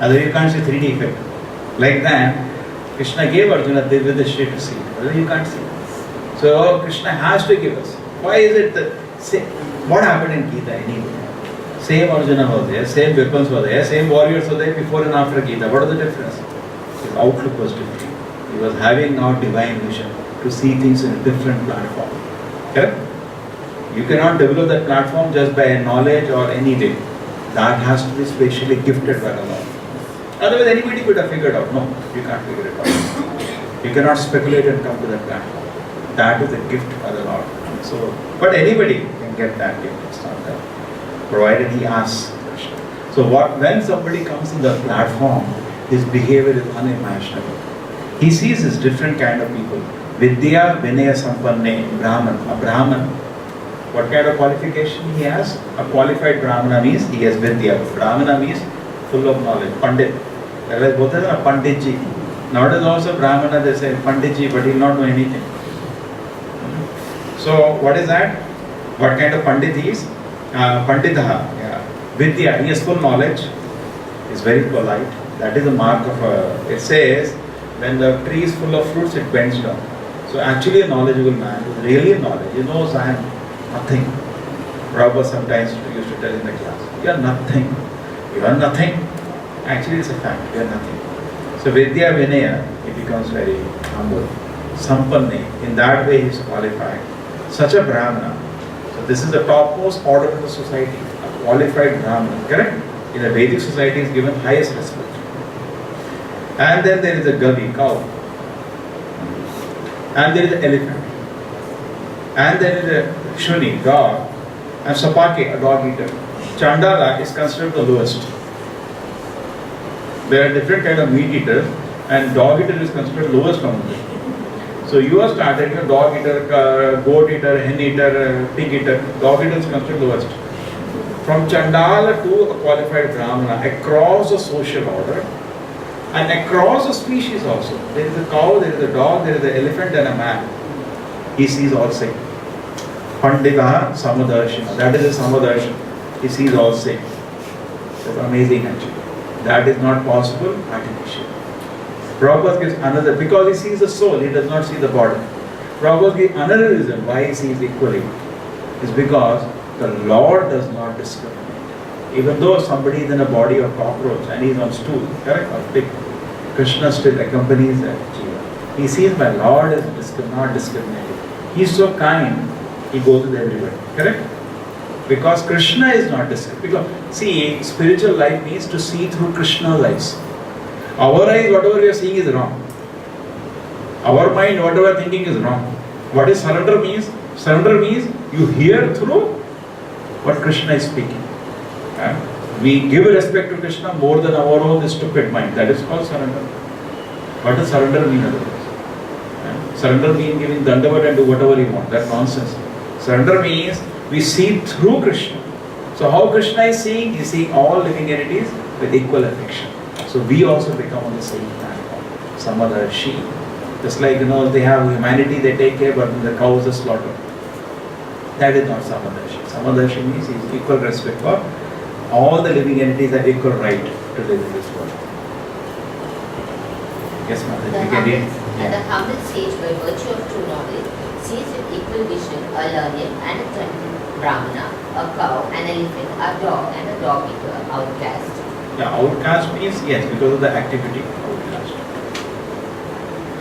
Otherwise you can't see 3D effect. Like that, Krishna gave Arjuna Divya Drishti to see, otherwise you can't see. So Krishna has to give us. Why is it that, what happened in Gita anyway? Same Arjuna was there, same weapons were there, same warriors were there before and after Gita. What is the difference? His outlook was different. He was having now divine vision to see things in a different platform. Correct? You cannot develop that platform just by knowledge or any way. That has to be specially gifted by the Lord. Otherwise anybody could have figured out. No, you can't figure it out. You cannot speculate and come to that platform. That is a gift by the Lord. So, but anybody can get that gift. It's not that. Provided he asks Krishna. So when somebody comes in the platform, his behavior is unimaginable. He sees this different kind of people. Vidya Vinaya Sampanne, Brahman, a Brahman. What kind of qualification he has? A qualified Brahmana means he has Vidya. Brahmana means full of knowledge. Pandit. Otherwise both are a Panditji. Nowadays also Brahmana they say Panditji, but he will not know anything. So what is that? What kind of Pandit he is? Panditaha, yeah. Vidya, he has full knowledge, is very polite. That is the mark of it says, when the tree is full of fruits, it bends down. So actually a knowledgeable man is really a knowledge. He knows I am nothing. Prabhupada sometimes used to tell in the class, you are nothing. You are nothing. Actually it's a fact, you are nothing. So Vidya Vinaya, he becomes very humble. Sampanne, in that way he is qualified. Such a Brahmana. This is the topmost order of the society, a qualified Brahmana, correct? In a Vedic society is given highest respect. And then there is a Gavi, cow. And there is an elephant. And there is a Shuni, dog. And Sapake, a dog eater. Chandala is considered the lowest. There are different kind of meat eaters and dog eater is considered lowest among them. So you are started your dog eater, goat eater, hen eater, pig eater. Dog eater is considered lowest. From Chandala to a qualified Brahmana, across the social order and across the species also. There is a cow, there is a dog, there is an elephant and a man. He sees all same. Pandita Samadarshana. That is a Samadarshana. He sees all same. That's amazing actually. That is not possible artificially. Prabhupada gives another, because he sees the soul, he does not see the body. Prabhupada gives another reason why he sees equally. Is because the Lord does not discriminate. Even though somebody is in a body of cockroach and he's on stool, correct, or pig, Krishna still accompanies that Jiva. He sees my Lord is not discriminating. He's so kind, he goes with everybody, correct? Because Krishna is not discriminating. Because, see, spiritual life means to see through Krishna's eyes. Our eyes, whatever we are seeing is wrong. Our mind, whatever we are thinking is wrong. What is surrender means? Surrender means you hear through what Krishna is speaking. We give respect to Krishna more than our own stupid mind. That is called surrender. What does surrender mean otherwise? Surrender means giving dandavat and do whatever you want. That's nonsense. Surrender means we see through Krishna. So how Krishna is seeing? He is seeing all living entities with equal affection. So we also become on the same platform. Samadarshi. Just like, they have humanity, they take care, but the cows are slaughtered. That is not Samadarshi. Samadarshi means he is equal respect for all the living entities have equal right to live in this world. Yes, Mother, you can read. And the humble sage, by virtue of true knowledge, sees with equal vision a learned and a gentle brahmana, a cow, an elephant, a dog, and a dog eater, outcast. Yeah, outcast means, yes, because of the activity, outcast.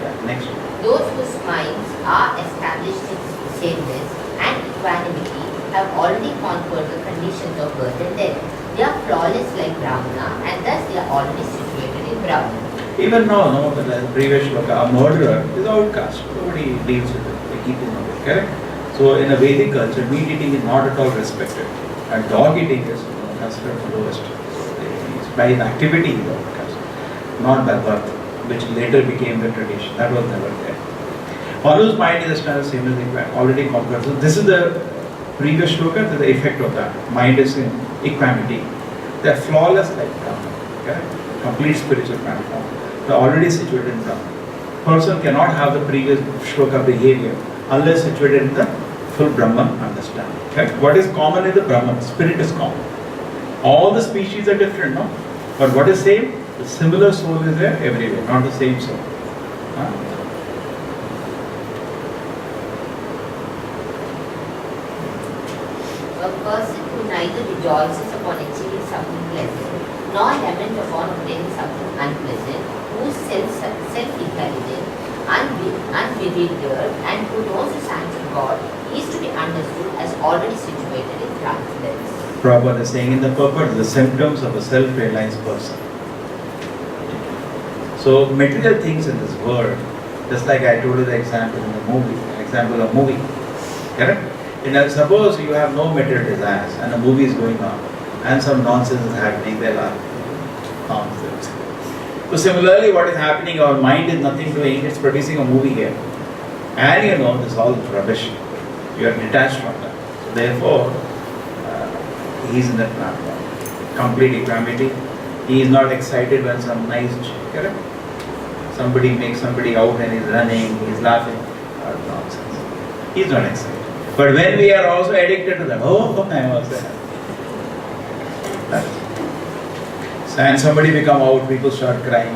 Yeah, next. Those whose minds are established in sameness and equanimity have already conquered the conditions of birth and death. They are flawless like Brahmana, and thus they are already situated in Brahman. Even now, the previous shloka, a murderer is outcast. Nobody deals with it. They keep him away, correct? So in a Vedic culture, meat eating is not at all respected. And dog eating is considered the lowest. By activity is outcast, not by birth, which later became the tradition. That was never there. One whose mind is established same as equanimity, already conquered. So this is the previous shloka, the effect of that. Mind is in equanimity. They are flawless like Brahman. Okay? Complete spiritual platform. They are already situated in Brahman. Person cannot have the previous shloka behavior unless situated in the full Brahman understanding. Okay? What is common in the Brahman? Spirit is common. All the species are different, no? But what is same? The similar soul is there everywhere, not the same soul. A person who neither rejoices upon achieving something pleasant, nor laments upon obtaining something unpleasant, who is self-intelligent, unbewildered, and who knows the signs of God, is to be understood as already situated in transcendence. Prabhupada is saying in the purport, the symptoms of a self-realized person. So material things in this world, just like I told you the example in the movie, example of movie, correct? Suppose you have no material desires and a movie is going on and some nonsense is happening, there are nonsense. So similarly, what is happening, our mind is nothing doing, it's producing a movie here. And this is all rubbish. You are detached from that. So therefore, he is in that platform. Complete equanimity. He is not excited when some nice, correct? Somebody makes somebody out and he's running, he's laughing. Nonsense. He is not excited. But when we are also addicted to that, I am also happy. And somebody become out, people start crying.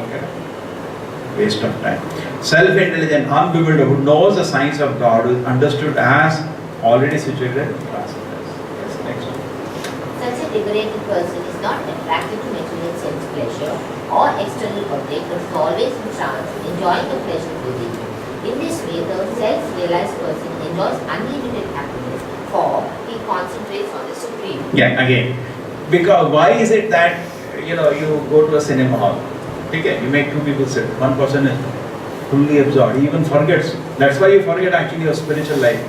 Waste of time. Self-intelligent, unbewildered, who knows the signs of God, who is understood as already situated in transcendence. Yes, next one. Such a liberated person is not attracted to material sense pleasure or external object, but is always in trance, enjoying the pleasure within. In this way, the self-realized person enjoys unlimited happiness, for he concentrates on the Supreme. Yeah, again. Because why is it that you go to a cinema hall? Okay, you make two people sit. One person is fully absorbed. He even forgets. That's why you forget actually your spiritual life.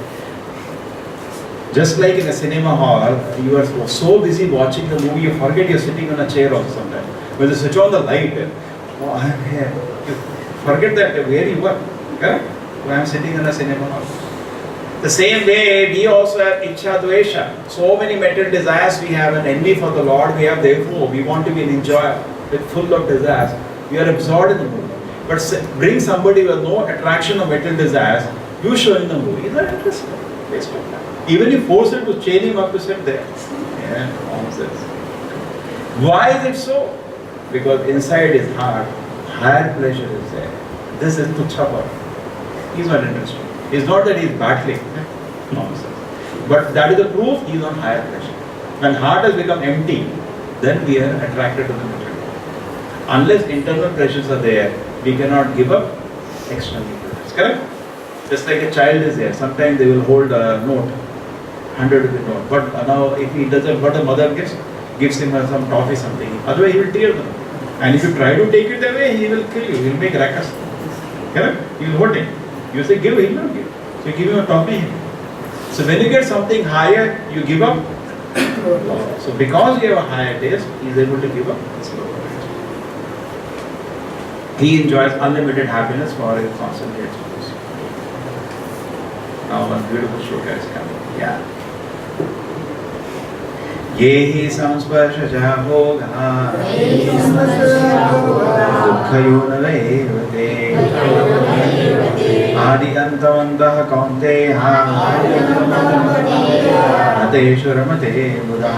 Just like in a cinema hall, you are so busy watching the movie, you forget you're sitting on a chair also sometimes. When you switch on the light, I am here. You forget that where you were. Correct? I am sitting in a cinema hall. The same way, we also have Ichha Dvesha. So many material desires we have, an envy for the Lord we have, therefore we want to be an enjoyer with full of desires. We are absorbed in the movie. But bring somebody with no attraction of material desires, you show in the movie, is that interesting? Waste of time. Even if you force him to chain him up to sit there. Yeah, nonsense. Why is it so? Because inside his heart, higher pleasure is there. This is Tuchapa. He's not interested. It's not that he's battling. Nonsense. But that is the proof he is on higher pleasure. When heart has become empty, then we are attracted to the material. Unless internal pressures are there, we cannot give up external pressures. Correct? Just like a child is there, sometimes they will hold a note, 100 rupee note. But now if he doesn't, what the mother gives him some toffee something. Otherwise he will tear them. And if you try to take it away, he will kill you. He will make ruckus. Correct? He will hold it. You say give, he will not give. So you give him a toffee. So when you get something higher, you give up. So because you have a higher taste, he is able to give up. He enjoys unlimited happiness for his concentrated souls. Now one beautiful shloka is coming. Yeah. Yehi samsparshajah bhoga dukkhayonav evate adi antavandah kaunteya nateshu ramate buddha.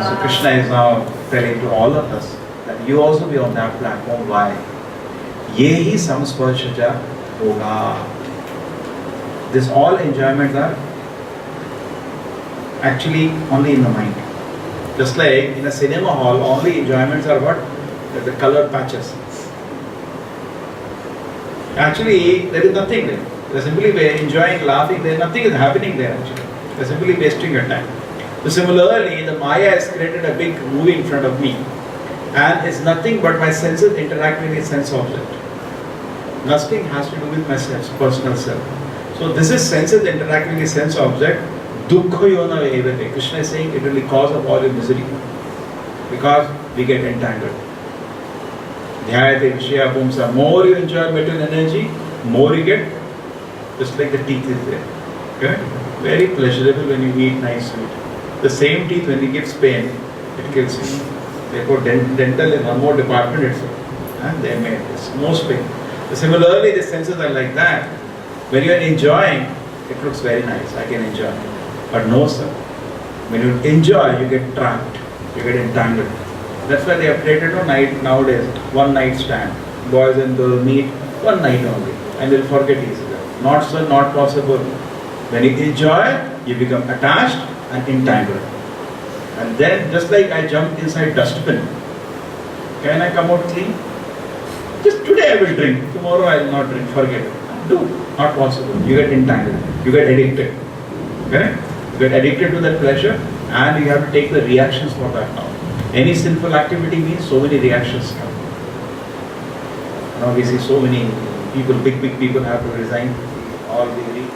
So Krishna is now telling to all of us that you also be on that platform. Why? Yehi samsparshajah bhoga. This all enjoyments are actually only in the mind. Just like in a cinema hall, only enjoyments are what? The colored patches. Actually, there is nothing there. They're simply enjoying, laughing. Nothing is happening there actually. They're simply wasting your time. So similarly, the Maya has created a big movie in front of me. And it's nothing but my senses interacting with sense object. Nothing has to do with my personal self. So this is senses interacting with sense object. Dukkha evate. Krishna is saying it will be cause of all your misery. Because we get entangled. Dhyayate vishaya pumsa. More you enjoy material energy, more you get, just like the teeth is there. Okay? Very pleasurable when you eat nice sweet. The same teeth when it gives pain, it kills you. Therefore dental is one more department itself. And they made this most pain. So similarly the senses are like that. When you are enjoying, it looks very nice, I can enjoy. But no sir, when you enjoy, you get trapped, you get entangled. That's why they have created a night nowadays, one night stand. Boys and girls meet one night only and they'll forget each other. Not so, not possible. When you enjoy, you become attached and entangled. And then just like I jumped inside dustbin, can I come out clean? Just today I will drink, tomorrow I will not drink, forget it. No, not possible. You get entangled, you get addicted. Correct? You get addicted to that pleasure and you have to take the reactions for that now. Any sinful activity means so many reactions come. Now we see so many people, big people have to resign. All we read.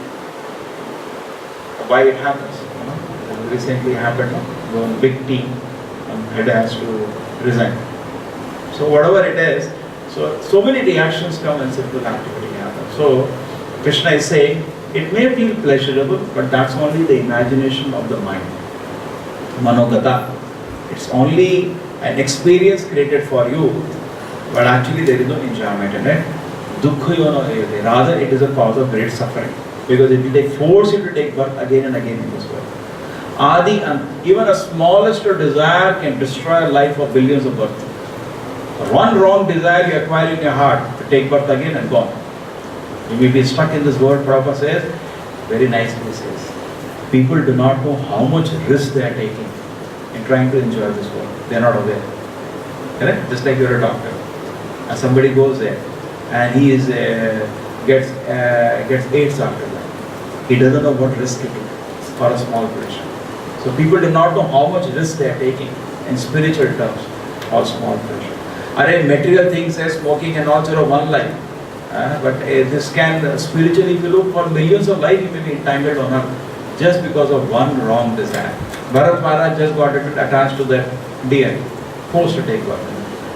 Why it happens? You know? It recently happened. One big team, head has to resign. So whatever it is, so many reactions come when sinful activity happens. So Krishna is saying, it may feel pleasurable, but that's only the imagination of the mind. Manogata. It's only an experience created for you, but actually there is no enjoyment in it. Dukkha rather it is a cause of great suffering, because it will force you to take birth again and again in this world. Adi, and even a smallest desire can destroy a life of billions of births. One wrong desire you acquire in your heart to take birth again and gone. You may be stuck in this world. Prabhupada says, very nicely says, people do not know how much risk they are taking in trying to enjoy this world. They are not aware. Correct? Just like you are a doctor. And somebody goes there and he is gets AIDS after that. He doesn't know what risk it is for a small pleasure. So people do not know how much risk they are taking in spiritual terms or small pleasure. Material things as smoking and all sort of one life. But this can, spiritually, if you look for millions of lives, you may be entangled on earth just because of one wrong desire. Bharat Maharaj just got attached to that deer, forced to take birth.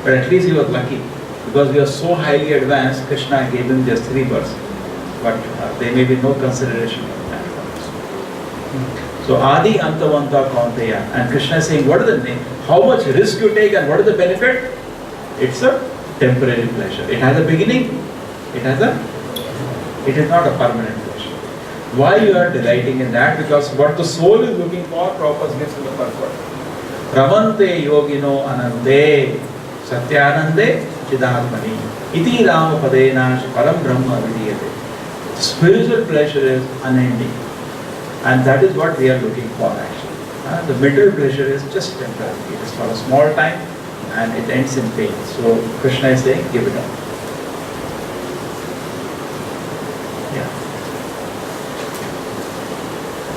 But at least he was lucky, because we are so highly advanced, Krishna gave him just 3 births. But there may be no consideration of that. So Adi Antavanta Kaunteya. And Krishna is saying, what is the name? How much risk you take and what is the benefit? It's a temporary pleasure. It has a beginning. It is not a permanent pleasure. Why you are delighting in that? Because what the soul is looking for, Prabhupada gives in the first word. Ramante yogino anande satyanande chidatmani iti rama padena param brahma vidiyate. Spiritual pleasure is unending. And that is what we are looking for actually. The material pleasure is just temporary. It is for a small time and it ends in pain. So Krishna is saying, give it up. Yeah.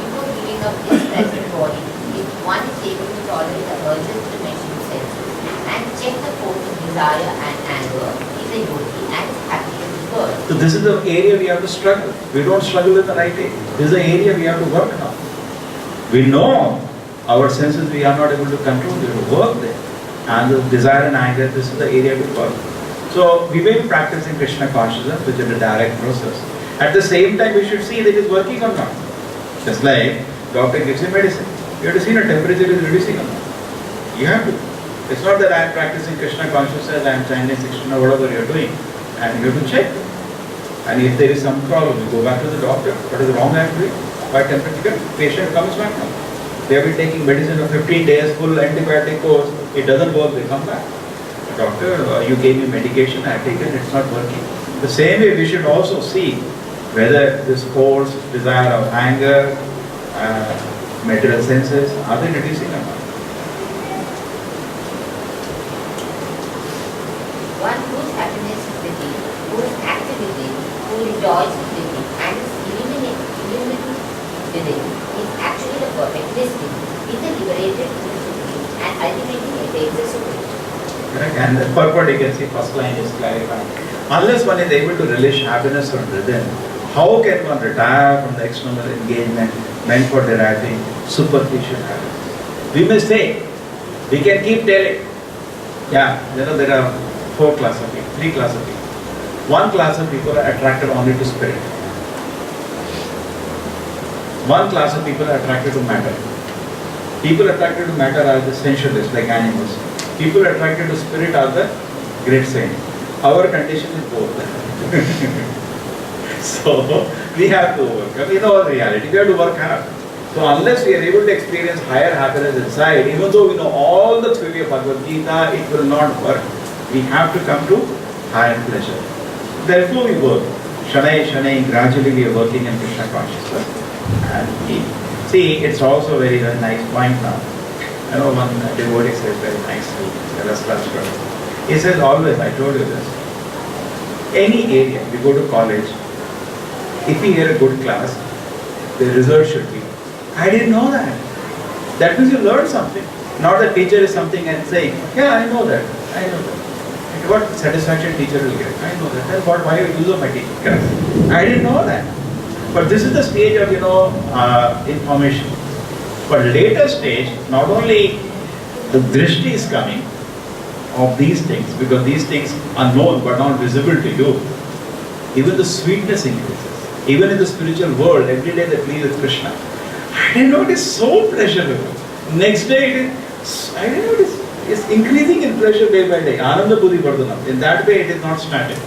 Before giving up his present body, if one is able to tolerate the urges to mention senses and check the force of desire and anger, is a yogi and is happy in this world. So this is the area we have to struggle. We don't struggle in the right area. This is the area we have to work on. We know our senses we are not able to control. We have to work there. And the desire and anger, this is the area we work. So we may be practicing Krishna consciousness, which is a direct process. At the same time, we should see that it is working or not. Just like doctor gives you medicine. You have to see the temperature is reducing or not. You have to. It's not that I am practicing Krishna consciousness, I am chanting Krishna, whatever you are doing. And you have to check. And if there is some problem, you go back to the doctor. What is wrong I am doing? By temperature, patient comes back now. They have been taking medicine for 15 days, full antibiotic course. It doesn't work, they come back. Doctor, you gave me medication, I have taken, it's not working. The same way we should also see whether this force, desire of anger, material senses, are they reducing or not? One whose happiness is within, whose activity, who rejoices within, and is illuminated within, is actually the perfect listing, is the liberated in the supreme, and ultimately attains the supreme. Correct. And the purport you can see, first line is clarified. Unless one is able to relish happiness from within, how can one retire from the external engagement meant for deriving superficial happiness? We may say, we can keep telling, yeah, there are 4 classes of people, 3 classes of people. One class of people are attracted only to spirit. One class of people are attracted to matter. People attracted to matter are the sensualists, like animals. People attracted to spirit are the great saints. Our condition is both. So we have to work. We know the reality. We have to work hard. So unless we are able to experience higher happiness inside, even though we know all the theory of Bhagavad Gita, it will not work. We have to come to higher pleasure. Therefore we work. Shanai, Shanai, gradually we are working in Krishna consciousness. And see, it's also a very, very nice point now. I know one devotee says very nicely, he says always, I told you this, any area, we go to college, if we hear a good class, the result should be, I didn't know that. That means you learned something. Not the teacher is something and saying, yeah, I know that. What satisfaction teacher will get? I know that. That's what, why you use of my teacher. Correct. I didn't know that. But this is the stage of, information. But later stage, not only the drishti is coming of these things, because these things are known but not visible to you, even the sweetness increases. Even in the spiritual world, every day they please with Krishna. I didn't know it is so pleasurable. Next day, I didn't know it's increasing in pleasure day by day. Ananda Buddhi Vardhanam. In that way, it is not static.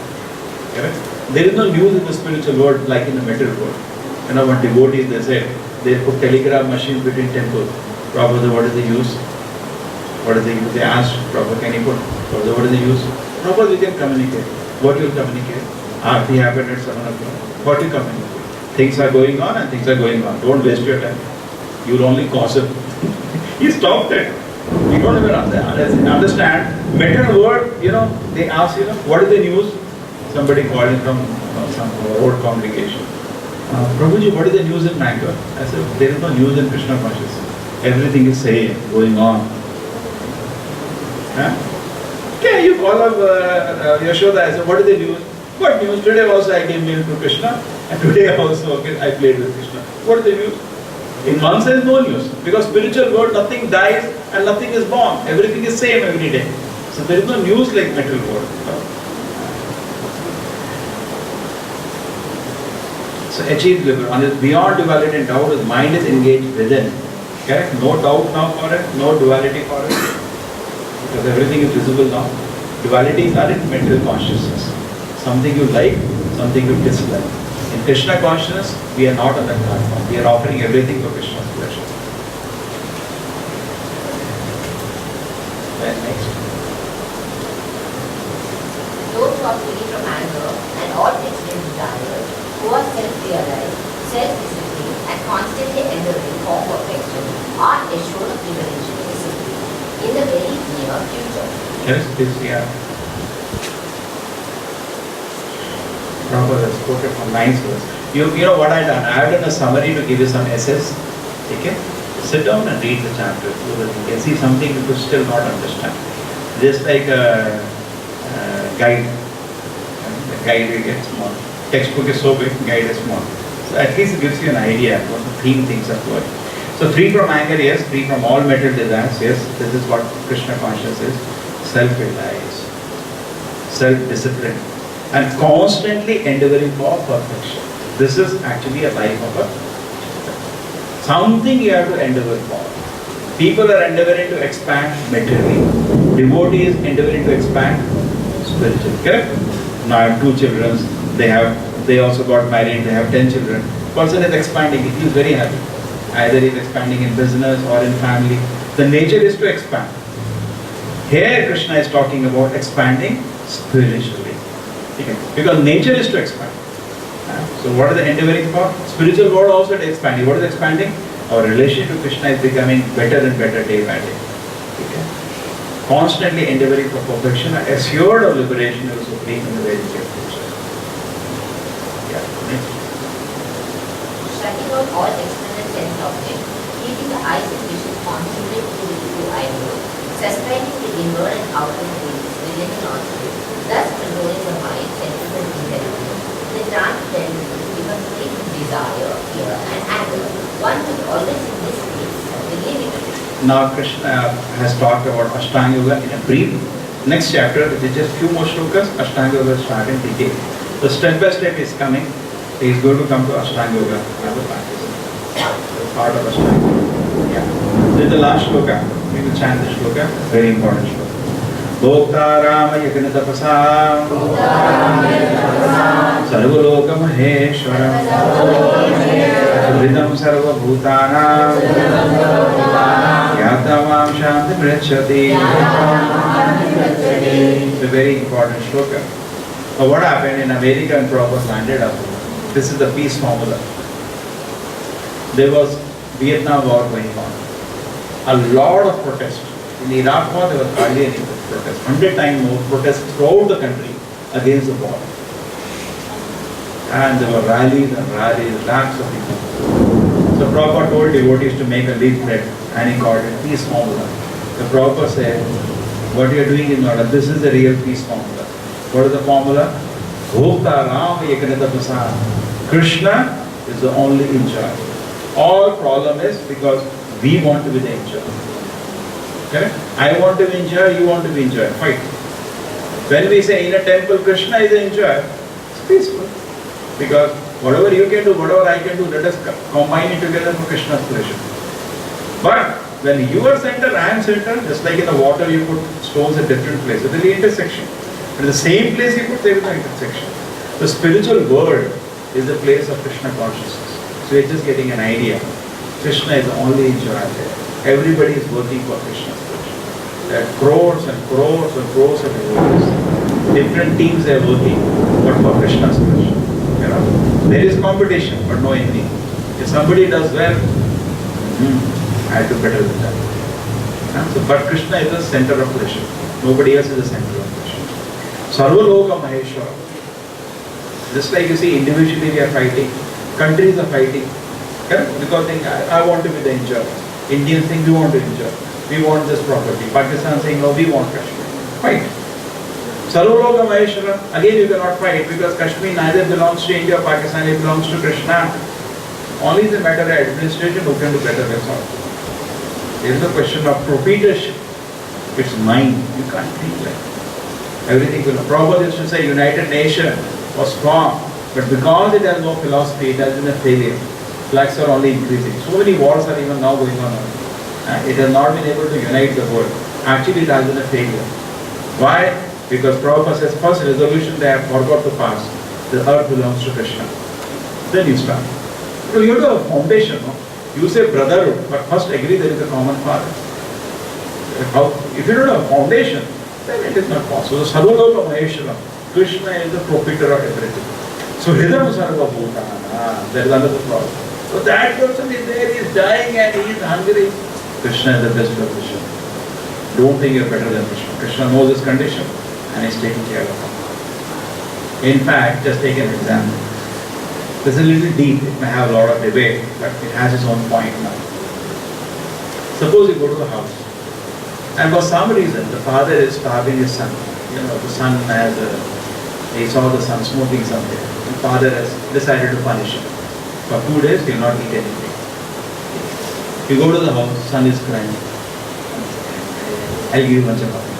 Correct? There is no news in the spiritual world like in the material world. When devotees, they say, they put telegraph machines between temples. Prabhupada, what is the use? What is the use? They asked Prabhupada, can you put? Prabhupada, what is the use? Prabhupada, you can communicate. What will communicate? Aarti happened at 7 o'clock. What will communicate? Things are going on and things are going on. Don't waste your time. You will only cause it. He stopped it. You don't even understand. Material world, they ask, what is the news? Somebody calling from some old congregation. Prabhuji, what is the news in Bangalore? I said, there is no news in Krishna consciousness. Everything is same, going on. Okay, you call up Yashoda. I said, what is the news? What news? Today also I came in to Krishna, and today also I played with Krishna. What is the news? In one sense, no news. Because spiritual world, nothing dies and nothing is born. Everything is same every day. So there is no news like material world. So achieve liberation. Beyond duality and doubt, his mind is engaged within. Correct? No doubt now for it, no duality for it. Because everything is visible now. Dualities are in material consciousness. Something you like, something you dislike. In Krishna consciousness, we are not on that platform. We are offering everything for Krishna's pleasure. Then next. Those who are free from anger and all extreme desires, who are self-realized, self-disciplined, and constantly endeavoring for perfection, are assured future. Yes, please, yeah. Prabhupada has quoted from 9th verse. You know what I done? I have done a summary to give you some essays. Okay? Sit down and read the chapter so that you can see something you could still not understand. Just like a guide. The guide you get small. Textbook is so big, guide is small. So at least it gives you an idea what the theme things are going. So free from anger, yes. Free from all material desires, yes. This is what Krishna consciousness is. Self-reliance, self-discipline, and constantly endeavoring for perfection. This is actually a life of a something you have to endeavor for. People are endeavoring to expand materially. Devotees endeavoring to expand spiritually. Correct? Now I have 2 children. They also got married. They have 10 children. Person is expanding. He feels very happy. Either he is expanding in business or in family. The nature is to expand. Here Krishna is talking about expanding spiritually. Okay. Because nature is to expand. So what are they endeavoring for? Spiritual world also is expanding. What is expanding? Our relation to Krishna is becoming better and better day by day. Okay. Constantly endeavoring for perfection, assured of liberation of supreme in the very near future. Yeah. Next. Shutting out all external sense objects, keeping the eyes and vision concentrated to the true idol, suspending the inward and outer feelings within and outside, thus controlling the mind, senses and intelligence. The transcendental becomes free from desire, fear and anger. One will always in this state certainly liberate. Now Krishna has talked about Ashtanga Yoga in a brief. Next chapter, which is just few more shlokas, Ashtanga Yoga will start in detail. So step by step is coming. He is going to come to Ashtanga Yoga as a practice. It's part of Ashtanga Yoga. Yeah. This is the last shloka. We will chant this shloka. Very important shloka. Bhokta Rama Yagna Tapasa Sarvaloka Maheshwaram Hridam Sarva Bhutanam Yatavam Shanti Mrachati. It's a very important shloka. But what happened in America and Prabhupada landed up? This is the peace formula. There was Vietnam War going on. A lot of protests. In Iraq War, there was hardly any protest. 100 times more protests throughout the country against the war. And there were rallies and rallies, lakhs of people. So Prabhupada told devotees to make a leaflet and he called it peace formula. The Prabhupada said, what you are doing is not, this is the real peace formula. What is the formula? Bhokta Rama Yakanita Prasad. Krishna is the only enjoyer. All problem is because we want to be the enjoyer. Okay? I want to be enjoyer, you want to be enjoyer. Fight. When we say in a temple Krishna is the enjoyer, it's peaceful. Because whatever you can do, whatever I can do, let us combine it together for Krishna's pleasure. But when you are center, I am center, just like in the water you put stones at different places, there is the intersection. At the same place you put, there is the intersection. The spiritual world is the place of Krishna consciousness. So you're just getting an idea. Krishna is the only enjoyer there. Everybody is working for Krishna's pleasure. There are crores and crores and crores of devotees. Different teams are working, but for Krishna's pleasure. You know? There is competition, but no envy. If somebody does well, I do better than that. So, but Krishna is the center of pleasure. Nobody else is the center of pleasure. Sarvaloka Maheshwara. Just like you see, individually we are fighting, countries are fighting. Correct? Because they think, I want to be the enjoyer. Indians think we want to enjoy. We want this property. Pakistan saying, no, we want Kashmir. Fight. Sarvaloka Maheshwara. Again, you cannot fight because Kashmir neither belongs to India or Pakistan, it belongs to Krishna. Only is a matter of administration who can do better result. There is a question of proprietorship. It's mine. You can't think like that. Everything will. Prabhupada used to say United Nation was strong, but because it has no philosophy, it has been a failure. Flags are only increasing. So many wars are even now going on. It has not been able to unite the world. Actually, it has been a failure. Why? Because Prabhupada says, first resolution they have forgot to pass. The earth belongs to Krishna. Then you start. So you have to have a foundation. No? You say brotherhood, but first agree there is a common father. If you don't have a foundation, then it is not possible. So Sarvaloka Maheshwara, Krishna is the proprietor of everything. So Hridam Sarva Bhutana, there is another problem. So that person is there, he is dying and he is hungry. Krishna is the best provision. Don't think you're better than Krishna. Krishna knows his condition and is taking care of it. In fact, just take an example. This is a little deep, it may have a lot of debate, but it has its own point now. Suppose you go to the house, and for some reason the father is starving his son. The son he saw the son smoking something. The father has decided to punish him. For 2 days he will not eat anything. You go to the house, son is crying. I'll give you much of money.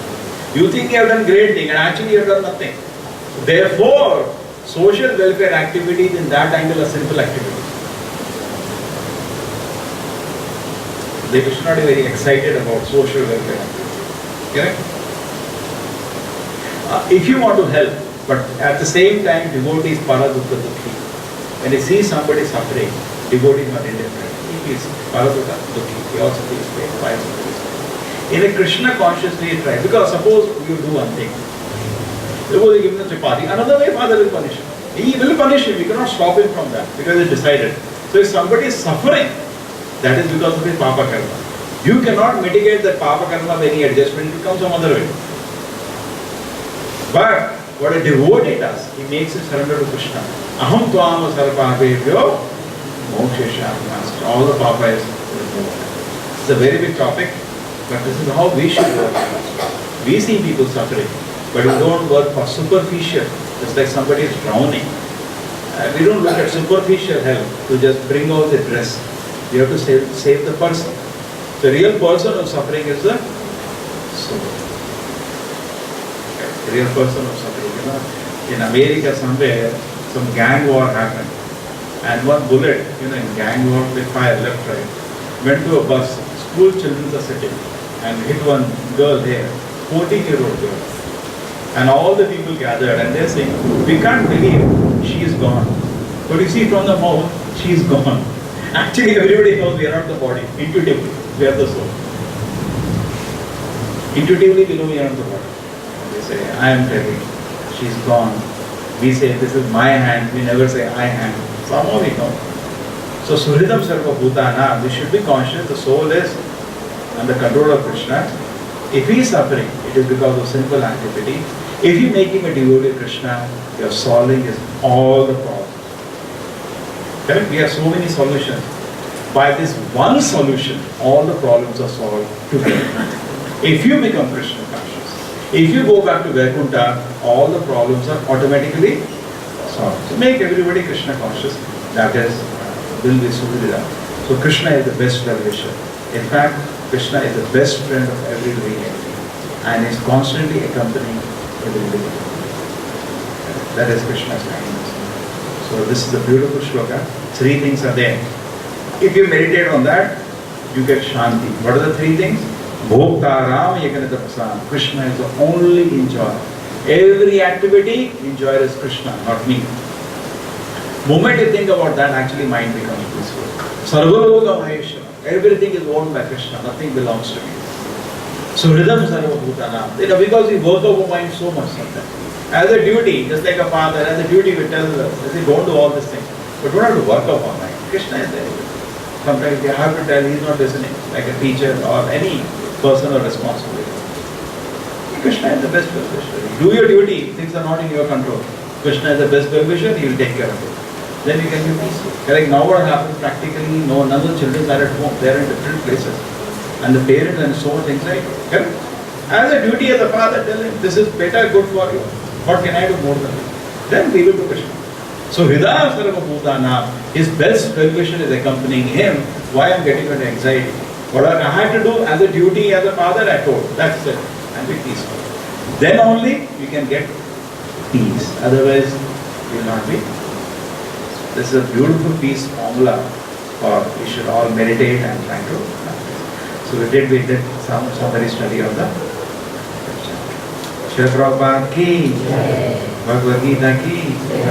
You think you have done great thing and actually you have done nothing. Therefore, social welfare activities in that angle are simple activities. They should not be very excited about social welfare activities. Correct? If you want to help, but at the same time, devotees paradutta dukhi. When he sees somebody suffering, devotees are indifferent. He feels paradutta dukhi. He also feels pain. Why also feels pain? In a Krishna consciously try, because suppose you do one thing. Suppose you give him the chapati, another way father will punish him. He will punish him, you cannot stop him from that because it's decided. So if somebody is suffering, that is because of his papa karma. You cannot mitigate that papa karma by any adjustment, it comes some other way. But what a devotee does, he makes his surrender to Krishna. Aham tvam sarvapapebhyo moksheshyami master. All the papa is removed. It's a very big topic, but this is how we should work. We see people suffering, but we don't work for superficial. It's like somebody is drowning. We don't look at superficial help to just bring out the dress. We have to save the person. The real person who's suffering is the soul. The real person who's suffering. In America somewhere, some gang war happened. And one bullet, in gang war, they fire left, right, went to a bus. School children are sitting and hit one girl here, 14-year-old girl. And all the people gathered and they're saying, we can't believe she is gone. But you see from the mouth, she is gone. Actually, everybody knows we are not the body. Intuitively, we are the soul. Intuitively, we know we are not the body. They say, I am telling, she is gone. We say, this is my hand. We never say, I hand. Somehow we know. So, Suhridam Sarva Bhutana, we should be conscious the soul is under control of Krishna. If he is suffering, it is because of sinful activity. If you make him a devotee of Krishna, you are solving all the problems. Correct? We have so many solutions. By this one solution, all the problems are solved together. If you become Krishna conscious, if you go back to Vaikuntha, all the problems are automatically solved. So make everybody Krishna conscious. That is, will be Suhridam. So Krishna is the best well-wisher. In fact, Krishna is the best friend of every living entity and is constantly accompanying every living entity. That is Krishna's kindness. So this is a beautiful shloka. 3 things are there. If you meditate on that, you get Shanti. What are the 3 things? Bhoktaram Yakanatapasam. Krishna is the only enjoyer. Every activity, enjoyer is Krishna, not me. Moment you think about that, actually mind becomes peaceful. Sarvaloka Maheshwara. Everything is owned by Krishna, nothing belongs to me. So Rhythm Sarva Bhutana. Because we work over mind so much sometimes. As a duty, just like a father, as a duty we tell us, don't do all these things. But we don't have to work over mind. Krishna is there. Sometimes we have to tell, he's not listening, like a teacher or any person or responsibility. Krishna is the best well-wisher. Do your duty, things are not in your control. Krishna is the best well-wisher, he will take care of it. Then you can be peaceful. Like now what happens practically, none of the children are at home, they are in different places. And the parents and so much anxiety. Correct? As a duty as a father, tell him, this is better, good for you. What can I do more than this? Then we will do Krishna. So Hridaya Sarva Bhutana, his best well-wisher is accompanying him. Why I am getting into anxiety? What I have to do as a duty as a father, I told. That's it. And be peaceful. Then only you can get peace. Otherwise, you will not be. This is a beautiful peace formula for we should all meditate and try to practice. So we did some summary study of the Srila Prabhupada ki, Bhagavad Gita ki.